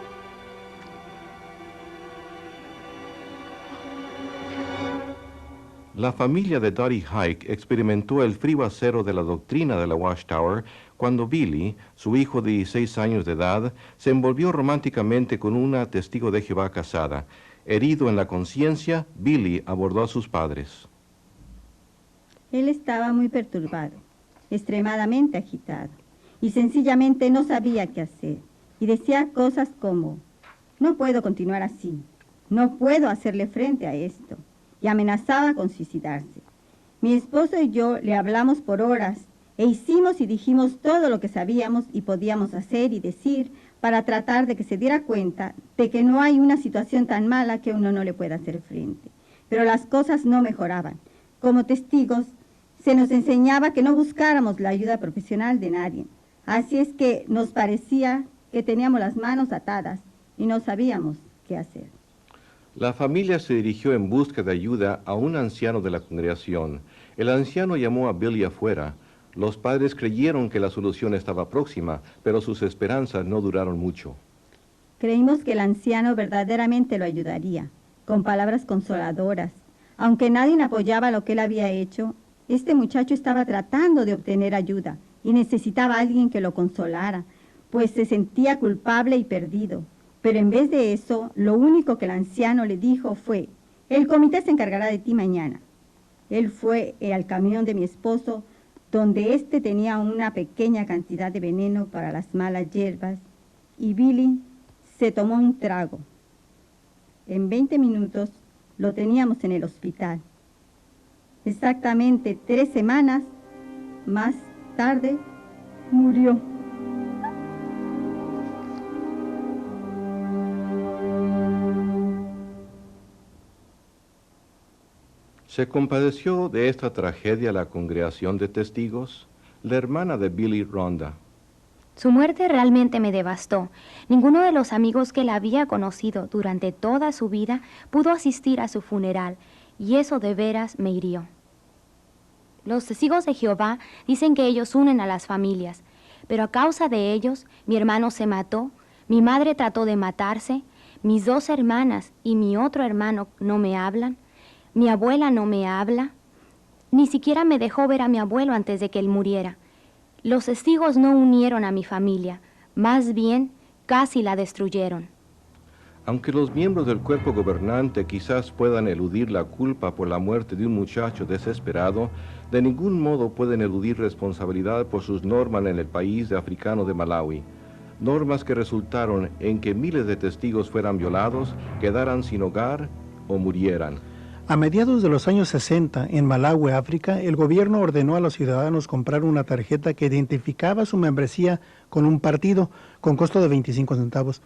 La familia de Dottie Hike experimentó el frío acero de la doctrina de la Watchtower cuando Billy, su hijo de 16 años de edad, se envolvió románticamente con una testigo de Jehová casada. Herido en la conciencia, Billy abordó a sus padres. Él estaba muy perturbado, extremadamente agitado, y sencillamente no sabía qué hacer. Y decía cosas como: no puedo continuar así, no puedo hacerle frente a esto. Y amenazaba con suicidarse. Mi esposo y yo le hablamos por horas e hicimos y dijimos todo lo que sabíamos y podíamos hacer y decir para tratar de que se diera cuenta de que no hay una situación tan mala que uno no le pueda hacer frente. Pero las cosas no mejoraban. Como testigos, se nos enseñaba que no buscáramos la ayuda profesional de nadie. Así es que nos parecía que teníamos las manos atadas y no sabíamos qué hacer. La familia se dirigió en busca de ayuda a un anciano de la congregación. El anciano llamó a Billy afuera. Los padres creyeron que la solución estaba próxima, pero sus esperanzas no duraron mucho. Creímos que el anciano verdaderamente lo ayudaría, con palabras consoladoras, Aunque nadie apoyaba lo que él había hecho, este muchacho estaba tratando de obtener ayuda y necesitaba a alguien que lo consolara, pues se sentía culpable y perdido. Pero en vez de eso, lo único que el anciano le dijo fue: el comité se encargará de ti mañana. Él fue al camión de mi esposo, donde éste tenía una pequeña cantidad de veneno para las malas hierbas, y Billy se tomó un trago. En 20 minutos lo teníamos en el hospital. Exactamente 3 semanas más tarde murió. ¿Se compadeció de esta tragedia la congregación de testigos? La hermana de Billy, Rhonda. Su muerte realmente me devastó. Ninguno de los amigos que la había conocido durante toda su vida pudo asistir a su funeral, y eso de veras me hirió. Los testigos de Jehová dicen que ellos unen a las familias, pero a causa de ellos, mi hermano se mató, mi madre trató de matarse, mis 2 hermanas y mi otro hermano no me hablan, mi abuela no me habla, ni siquiera me dejó ver a mi abuelo antes de que él muriera. Los testigos no unieron a mi familia, más bien casi la destruyeron. Aunque los miembros del cuerpo gobernante quizás puedan eludir la culpa por la muerte de un muchacho desesperado, de ningún modo pueden eludir responsabilidad por sus normas en el país africano de Malawi. Normas que resultaron en que miles de testigos fueran violados, quedaran sin hogar o murieran. A mediados de los años 60, en Malawi, África, el gobierno ordenó a los ciudadanos comprar una tarjeta que identificaba su membresía con un partido, con costo de 25 centavos.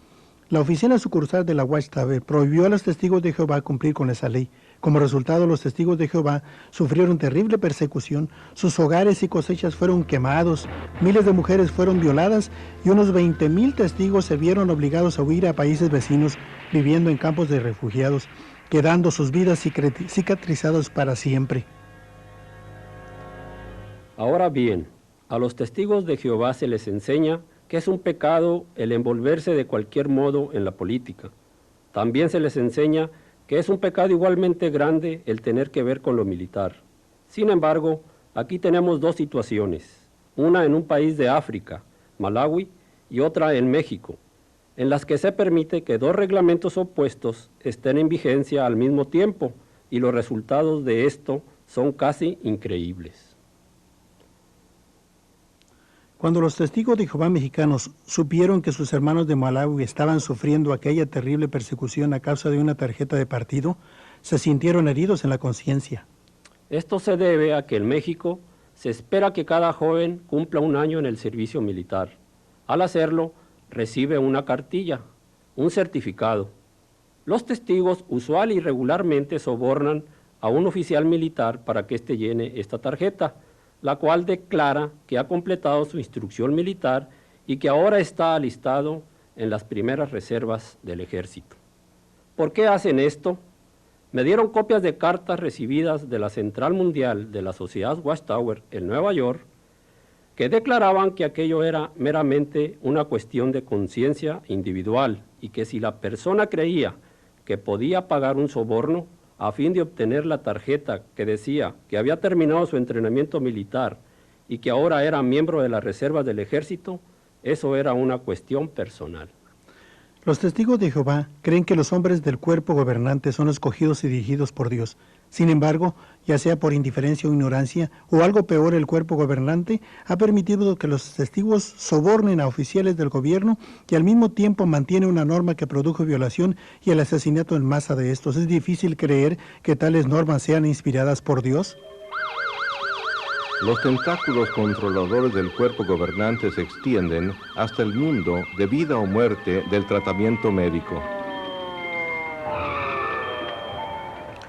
La oficina sucursal de la Watchtower prohibió a los testigos de Jehová cumplir con esa ley. Como resultado, los testigos de Jehová sufrieron terrible persecución, sus hogares y cosechas fueron quemados, miles de mujeres fueron violadas y unos 20,000 testigos se vieron obligados a huir a países vecinos, viviendo en campos de refugiados, quedando sus vidas cicatrizadas para siempre. Ahora bien, a los testigos de Jehová se les enseña que es un pecado el envolverse de cualquier modo en la política. También se les enseña que es un pecado igualmente grande el tener que ver con lo militar. Sin embargo, aquí tenemos 2 situaciones, una en un país de África, Malawi, y otra en México, en las que se permite que 2 reglamentos opuestos estén en vigencia al mismo tiempo, y los resultados de esto son casi increíbles. Cuando los testigos de Jehová mexicanos supieron que sus hermanos de Malawi estaban sufriendo aquella terrible persecución a causa de una tarjeta de partido, se sintieron heridos en la conciencia. Esto se debe a que en México se espera que cada joven cumpla 1 año en el servicio militar. Al hacerlo, recibe una cartilla, un certificado. Los testigos usual y regularmente sobornan a un oficial militar para que éste llene esta tarjeta, la cual declara que ha completado su instrucción militar y que ahora está alistado en las primeras reservas del ejército. ¿Por qué hacen esto? Me dieron copias de cartas recibidas de la Central Mundial de la Sociedad Watchtower en Nueva York, que declaraban que aquello era meramente una cuestión de conciencia individual y que si la persona creía que podía pagar un soborno a fin de obtener la tarjeta que decía que había terminado su entrenamiento militar y que ahora era miembro de las reservas del ejército, eso era una cuestión personal. Los testigos de Jehová creen que los hombres del cuerpo gobernante son escogidos y dirigidos por Dios. Sin embargo, ya sea por indiferencia o ignorancia, o algo peor, el cuerpo gobernante ha permitido que los testigos sobornen a oficiales del gobierno y al mismo tiempo mantiene una norma que produjo violación y el asesinato en masa de estos. ¿Es difícil creer que tales normas sean inspiradas por Dios? Los tentáculos controladores del cuerpo gobernante se extienden hasta el mundo de vida o muerte del tratamiento médico.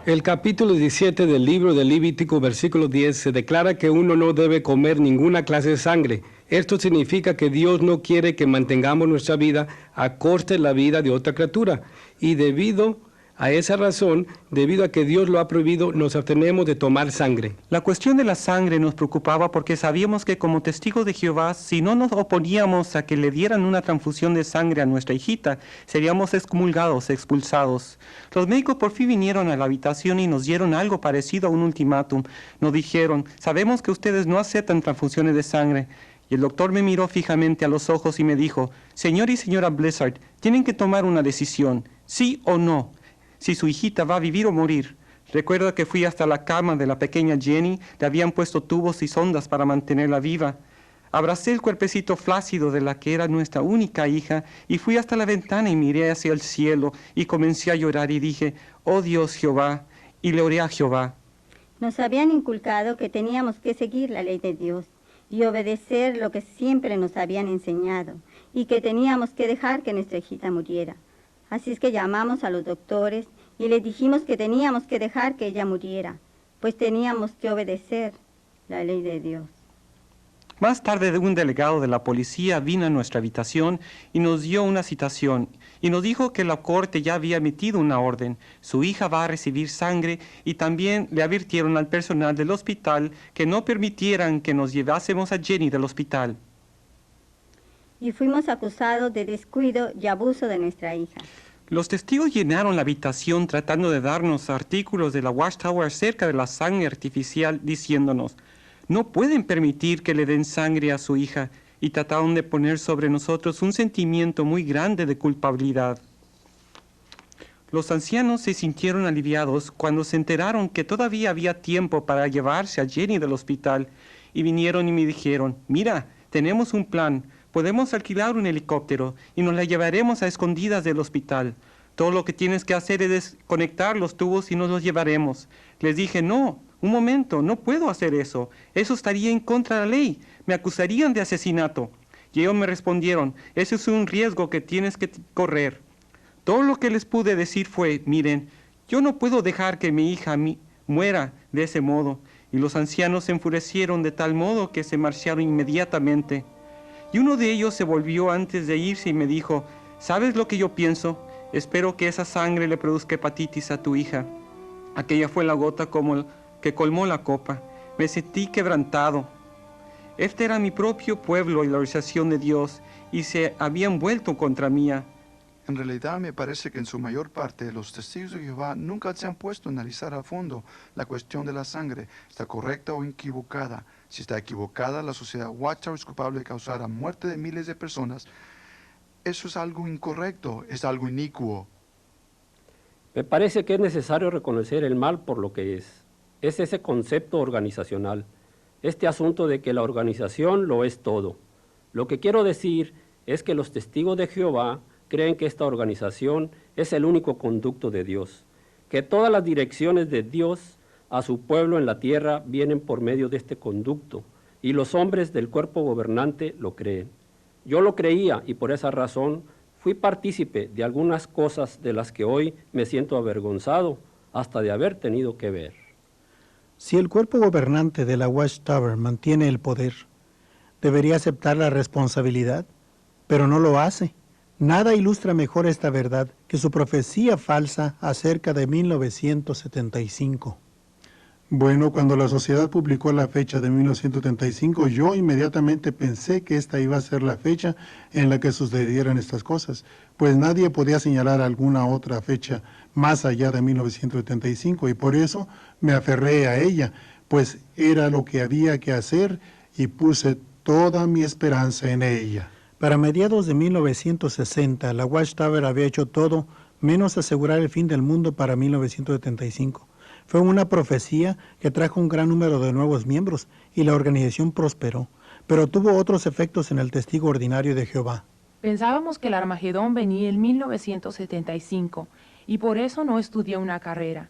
El capítulo 17 del libro de Levítico, versículo 10, se declara que uno no debe comer ninguna clase de sangre. Esto significa que Dios no quiere que mantengamos nuestra vida a costa de la vida de otra criatura. Y debido A esa razón, debido a que Dios lo ha prohibido, nos abstenemos de tomar sangre. La cuestión de la sangre nos preocupaba porque sabíamos que como testigos de Jehová, si no nos oponíamos a que le dieran una transfusión de sangre a nuestra hijita, seríamos excomulgados, expulsados. Los médicos por fin vinieron a la habitación y nos dieron algo parecido a un ultimátum. Nos dijeron, sabemos que ustedes no aceptan transfusiones de sangre. Y el doctor me miró fijamente a los ojos y me dijo, señor y señora Blizzard, tienen que tomar una decisión, sí o no. Si su hijita va a vivir o morir. Recuerdo que fui hasta la cama de la pequeña Jenny, le habían puesto tubos y sondas para mantenerla viva. Abracé el cuerpecito flácido de la que era nuestra única hija y fui hasta la ventana y miré hacia el cielo y comencé a llorar y dije, oh Dios Jehová, y le oré a Jehová. Nos habían inculcado que teníamos que seguir la ley de Dios y obedecer lo que siempre nos habían enseñado y que teníamos que dejar que nuestra hijita muriera. Así es que llamamos a los doctores y les dijimos que teníamos que dejar que ella muriera, pues teníamos que obedecer la ley de Dios. Más tarde, un delegado de la policía vino a nuestra habitación y nos dio una citación y nos dijo que la corte ya había emitido una orden. Su hija va a recibir sangre y también le advirtieron al personal del hospital que no permitieran que nos llevásemos a Jenny del hospital. Y fuimos acusados de descuido y abuso de nuestra hija. Los testigos llenaron la habitación tratando de darnos artículos de la Watchtower acerca de la sangre artificial, diciéndonos, no pueden permitir que le den sangre a su hija, y trataron de poner sobre nosotros un sentimiento muy grande de culpabilidad. Los ancianos se sintieron aliviados cuando se enteraron que todavía había tiempo para llevarse a Jenny del hospital, y vinieron y me dijeron, mira, tenemos un plan. Podemos alquilar un helicóptero y nos la llevaremos a escondidas del hospital. Todo lo que tienes que hacer es desconectar los tubos y nos los llevaremos. Les dije, no, un momento, no puedo hacer eso. Eso estaría en contra de la ley. Me acusarían de asesinato. Y ellos me respondieron, eso es un riesgo que tienes que correr. Todo lo que les pude decir fue, miren, yo no puedo dejar que mi hija muera de ese modo. Y los ancianos se enfurecieron de tal modo que se marcharon inmediatamente. Y uno de ellos se volvió antes de irse y me dijo, ¿sabes lo que yo pienso? Espero que esa sangre le produzca hepatitis a tu hija. Aquella fue la gota que colmó la copa. Me sentí quebrantado. Este era mi propio pueblo y la organización de Dios, y se habían vuelto contra mí. En realidad me parece que en su mayor parte los testigos de Jehová nunca se han puesto a analizar a fondo la cuestión de la sangre, está correcta o equivocada. Si está equivocada, la sociedad Watchtower es culpable de causar la muerte de miles de personas. Eso es algo incorrecto, es algo inicuo. Me parece que es necesario reconocer el mal por lo que es. Es ese concepto organizacional, este asunto de que la organización lo es todo. Lo que quiero decir es que los testigos de Jehová creen que esta organización es el único conducto de Dios, que todas las direcciones de Dios a su pueblo en la tierra vienen por medio de este conducto, y los hombres del cuerpo gobernante lo creen. Yo lo creía y por esa razón fui partícipe de algunas cosas de las que hoy me siento avergonzado hasta de haber tenido que ver. Si el cuerpo gobernante de la Watchtower mantiene el poder, debería aceptar la responsabilidad, pero no lo hace. Nada ilustra mejor esta verdad que su profecía falsa acerca de 1975. Bueno, cuando la sociedad publicó la fecha de 1975, yo inmediatamente pensé que esta iba a ser la fecha en la que sucedieran estas cosas, pues nadie podía señalar alguna otra fecha más allá de 1975, y por eso me aferré a ella, pues era lo que había que hacer y puse toda mi esperanza en ella. Para mediados de 1960, la Watchtower había hecho todo menos asegurar el fin del mundo para 1975. Fue una profecía que trajo un gran número de nuevos miembros y la organización prosperó, pero tuvo otros efectos en el testigo ordinario de Jehová. Pensábamos que el Armagedón venía en 1975 y por eso no estudié una carrera,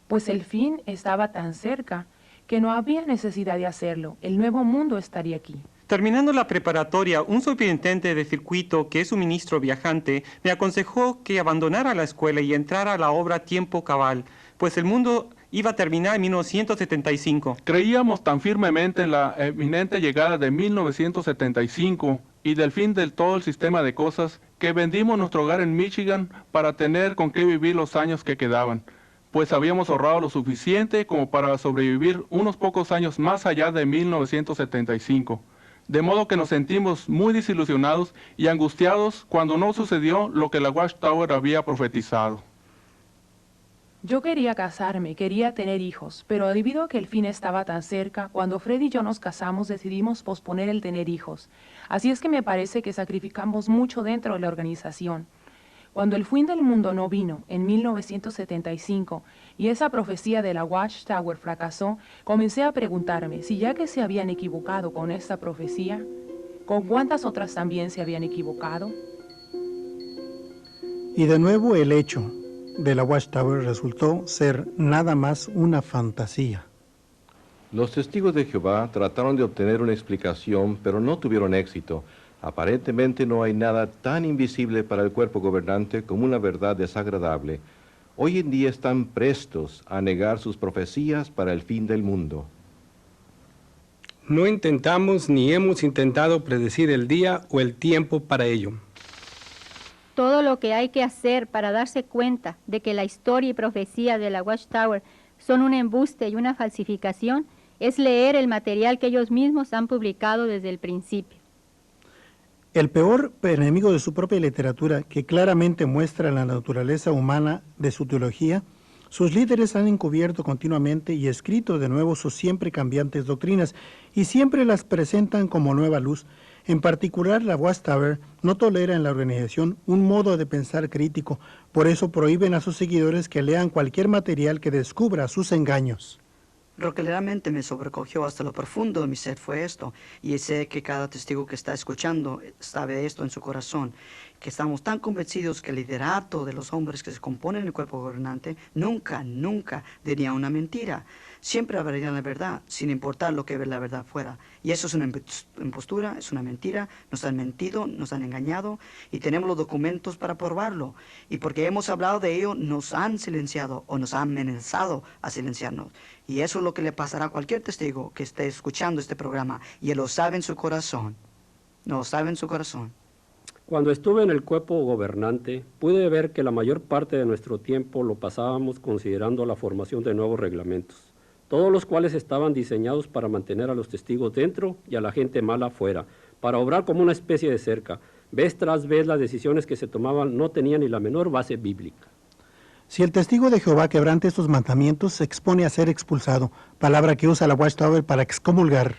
pues el fin estaba tan cerca que no había necesidad de hacerlo. El nuevo mundo estaría aquí. Terminando la preparatoria, un superintendente de circuito, que es un ministro viajante, me aconsejó que abandonara la escuela y entrara a la obra a tiempo cabal, pues el mundo iba a terminar en 1975. Creíamos tan firmemente en la eminente llegada de 1975 y del fin del todo el sistema de cosas, que vendimos nuestro hogar en Michigan para tener con qué vivir los años que quedaban, pues habíamos ahorrado lo suficiente como para sobrevivir unos pocos años más allá de 1975. De modo que nos sentimos muy desilusionados y angustiados cuando no sucedió lo que la Watchtower había profetizado. Yo quería casarme, quería tener hijos, pero debido a que el fin estaba tan cerca, cuando Fred y yo nos casamos decidimos posponer el tener hijos. Así es que me parece que sacrificamos mucho dentro de la organización. Cuando el fin del mundo no vino, en 1975, y esa profecía de la Watchtower fracasó, comencé a preguntarme si ya que se habían equivocado con esta profecía, ¿con cuántas otras también se habían equivocado? Y de nuevo el hecho de la Watchtower resultó ser nada más una fantasía. Los testigos de Jehová trataron de obtener una explicación, pero no tuvieron éxito. Aparentemente no hay nada tan invisible para el cuerpo gobernante como una verdad desagradable. Hoy en día están prestos a negar sus profecías para el fin del mundo. No intentamos ni hemos intentado predecir el día o el tiempo para ello. Todo lo que hay que hacer para darse cuenta de que la historia y profecía de la Watchtower son un embuste y una falsificación es leer el material que ellos mismos han publicado desde el principio. El peor enemigo de su propia literatura, que claramente muestra la naturaleza humana de su teología, sus líderes han encubierto continuamente y escrito de nuevo sus siempre cambiantes doctrinas y siempre las presentan como nueva luz. En particular, la Watchtower no tolera en la organización un modo de pensar crítico, por eso prohíben a sus seguidores que lean cualquier material que descubra sus engaños. Lo que realmente me sobrecogió hasta lo profundo de mi ser fue esto, y sé que cada testigo que está escuchando sabe esto en su corazón, que estamos tan convencidos que el liderato de los hombres que se componen el cuerpo gobernante nunca diría una mentira. Siempre hablarían la verdad, sin importar lo que la verdad fuera. Y eso es una impostura, es una mentira, nos han mentido, nos han engañado, y tenemos los documentos para probarlo. Y porque hemos hablado de ello, nos han silenciado o nos han amenazado a silenciarnos. Y eso es lo que le pasará a cualquier testigo que esté escuchando este programa, y él lo sabe en su corazón. Lo sabe en su corazón. Cuando estuve en el cuerpo gobernante, pude ver que la mayor parte de nuestro tiempo lo pasábamos considerando la formación de nuevos reglamentos, todos los cuales estaban diseñados para mantener a los testigos dentro y a la gente mala fuera, para obrar como una especie de cerca. Vez tras vez las decisiones que se tomaban no tenían ni la menor base bíblica. Si el testigo de Jehová quebranta estos mandamientos, se expone a ser expulsado, palabra que usa la Watchtower para excomulgar.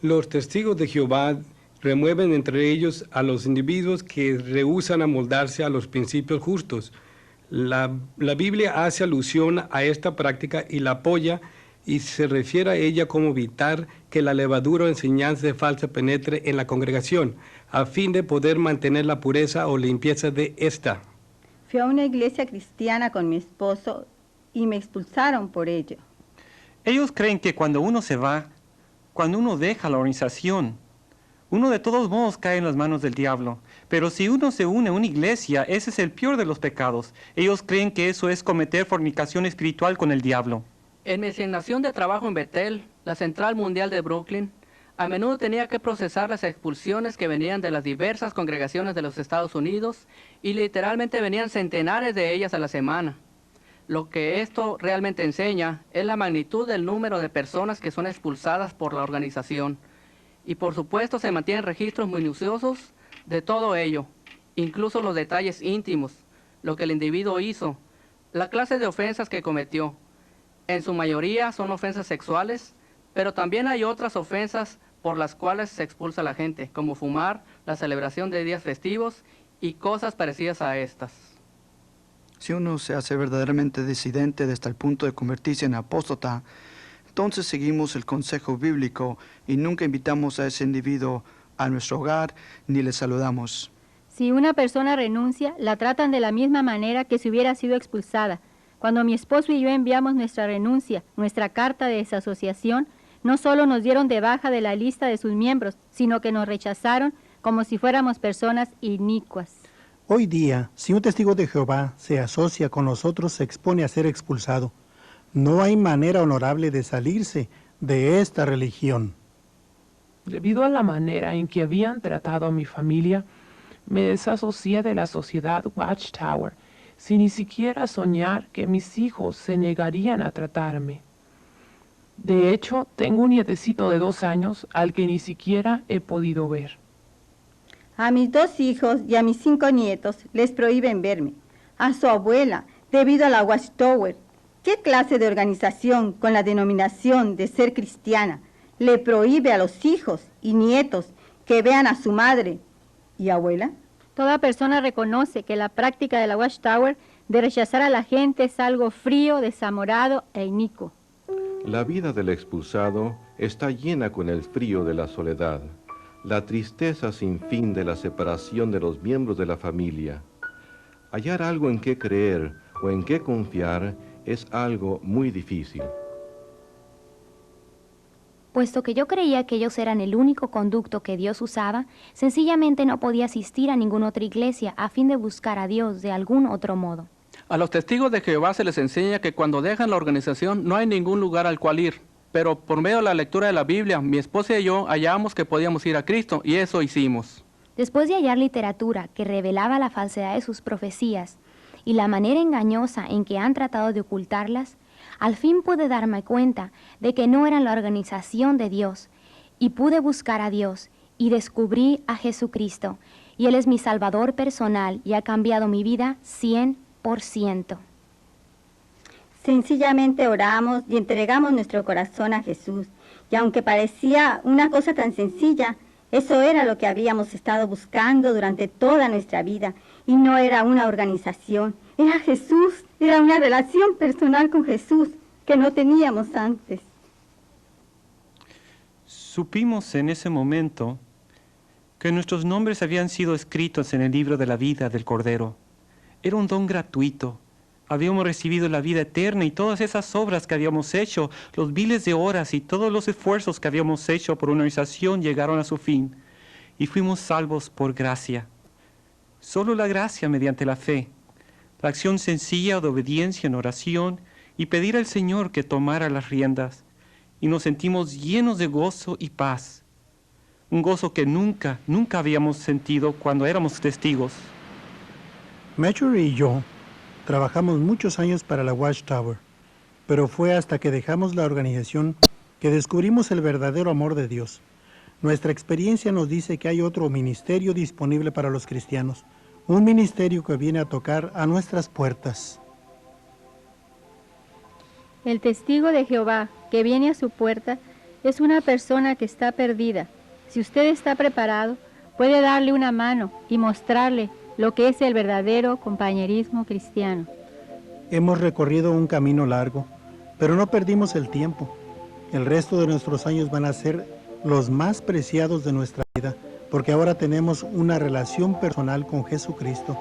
Los testigos de Jehová remueven entre ellos a los individuos que rehúsan amoldarse a los principios justos. La Biblia hace alusión a esta práctica y la apoya y se refiere a ella como evitar que la levadura o enseñanza falsa penetre en la congregación, a fin de poder mantener la pureza o limpieza de esta. Fui a una iglesia cristiana con mi esposo y me expulsaron por ello. Ellos creen que cuando uno se va, cuando uno deja la organización, uno de todos modos cae en las manos del diablo. Pero si uno se une a una iglesia, ese es el peor de los pecados. Ellos creen que eso es cometer fornicación espiritual con el diablo. En mi asignación de trabajo en Bethel, la Central Mundial de Brooklyn, a menudo tenía que procesar las expulsiones que venían de las diversas congregaciones de los Estados Unidos y literalmente venían centenares de ellas a la semana. Lo que esto realmente enseña es la magnitud del número de personas que son expulsadas por la organización. Y por supuesto se mantienen registros minuciosos de todo ello, incluso los detalles íntimos, lo que el individuo hizo, la clase de ofensas que cometió. En su mayoría son ofensas sexuales, pero también hay otras ofensas por las cuales se expulsa a la gente, como fumar, la celebración de días festivos y cosas parecidas a estas. Si uno se hace verdaderamente disidente hasta el punto de convertirse en apóstata, entonces seguimos el consejo bíblico y nunca invitamos a ese individuo a nuestro hogar ni le saludamos. Si una persona renuncia, la tratan de la misma manera que si hubiera sido expulsada. Cuando mi esposo y yo enviamos nuestra renuncia, nuestra carta de desasociación, no solo nos dieron de baja de la lista de sus miembros, sino que nos rechazaron como si fuéramos personas inicuas. Hoy día, si un testigo de Jehová se asocia con nosotros, se expone a ser expulsado. No hay manera honorable de salirse de esta religión. Debido a la manera en que habían tratado a mi familia, me desasocié de la sociedad Watchtower, sin ni siquiera soñar que mis hijos se negarían a tratarme. De hecho, tengo un nietecito de 2 años al que ni siquiera he podido ver. A mis 2 hijos y a mis 5 nietos les prohíben verme. A su abuela, debido a la Watchtower. ¿Qué clase de organización con la denominación de ser cristiana le prohíbe a los hijos y nietos que vean a su madre y abuela? Toda persona reconoce que la práctica de la Watchtower de rechazar a la gente es algo frío, desamorado e inicuo. La vida del expulsado está llena con el frío de la soledad, la tristeza sin fin de la separación de los miembros de la familia. Hallar algo en qué creer o en qué confiar es algo muy difícil. Puesto que yo creía que ellos eran el único conducto que Dios usaba, sencillamente no podía asistir a ninguna otra iglesia a fin de buscar a Dios de algún otro modo. A los testigos de Jehová se les enseña que cuando dejan la organización no hay ningún lugar al cual ir, pero por medio de la lectura de la Biblia, mi esposa y yo hallamos que podíamos ir a Cristo, y eso hicimos. Después de hallar literatura que revelaba la falsedad de sus profecías y la manera engañosa en que han tratado de ocultarlas, al fin pude darme cuenta de que no eran la organización de Dios, y pude buscar a Dios, y descubrí a Jesucristo, y Él es mi Salvador personal, y ha cambiado mi vida 100%. Sencillamente oramos y entregamos nuestro corazón a Jesús, y aunque parecía una cosa tan sencilla, eso era lo que habíamos estado buscando durante toda nuestra vida, y no era una organización, era Jesús, era una relación personal con Jesús que no teníamos antes. Supimos en ese momento que nuestros nombres habían sido escritos en el libro de la vida del Cordero. Era un don gratuito. Habíamos recibido la vida eterna y todas esas obras que habíamos hecho, los miles de horas y todos los esfuerzos que habíamos hecho por una organización llegaron a su fin y fuimos salvos por gracia. Solo la gracia mediante la fe, la acción sencilla de obediencia en oración y pedir al Señor que tomara las riendas, y nos sentimos llenos de gozo y paz, un gozo que nunca habíamos sentido cuando éramos testigos. Metcher y yo trabajamos muchos años para la Watchtower, pero fue hasta que dejamos la organización que descubrimos el verdadero amor de Dios. Nuestra experiencia nos dice que hay otro ministerio disponible para los cristianos, un ministerio que viene a tocar a nuestras puertas. El testigo de Jehová que viene a su puerta es una persona que está perdida. Si usted está preparado, puede darle una mano y mostrarle lo que es el verdadero compañerismo cristiano. Hemos recorrido un camino largo, pero no perdimos el tiempo. El resto de nuestros años van a ser los más preciados de nuestra vida, porque ahora tenemos una relación personal con Jesucristo.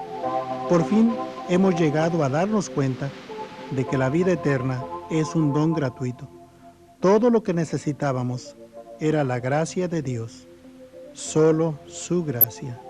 Por fin hemos llegado a darnos cuenta de que la vida eterna es un don gratuito. Todo lo que necesitábamos era la gracia de Dios, solo su gracia.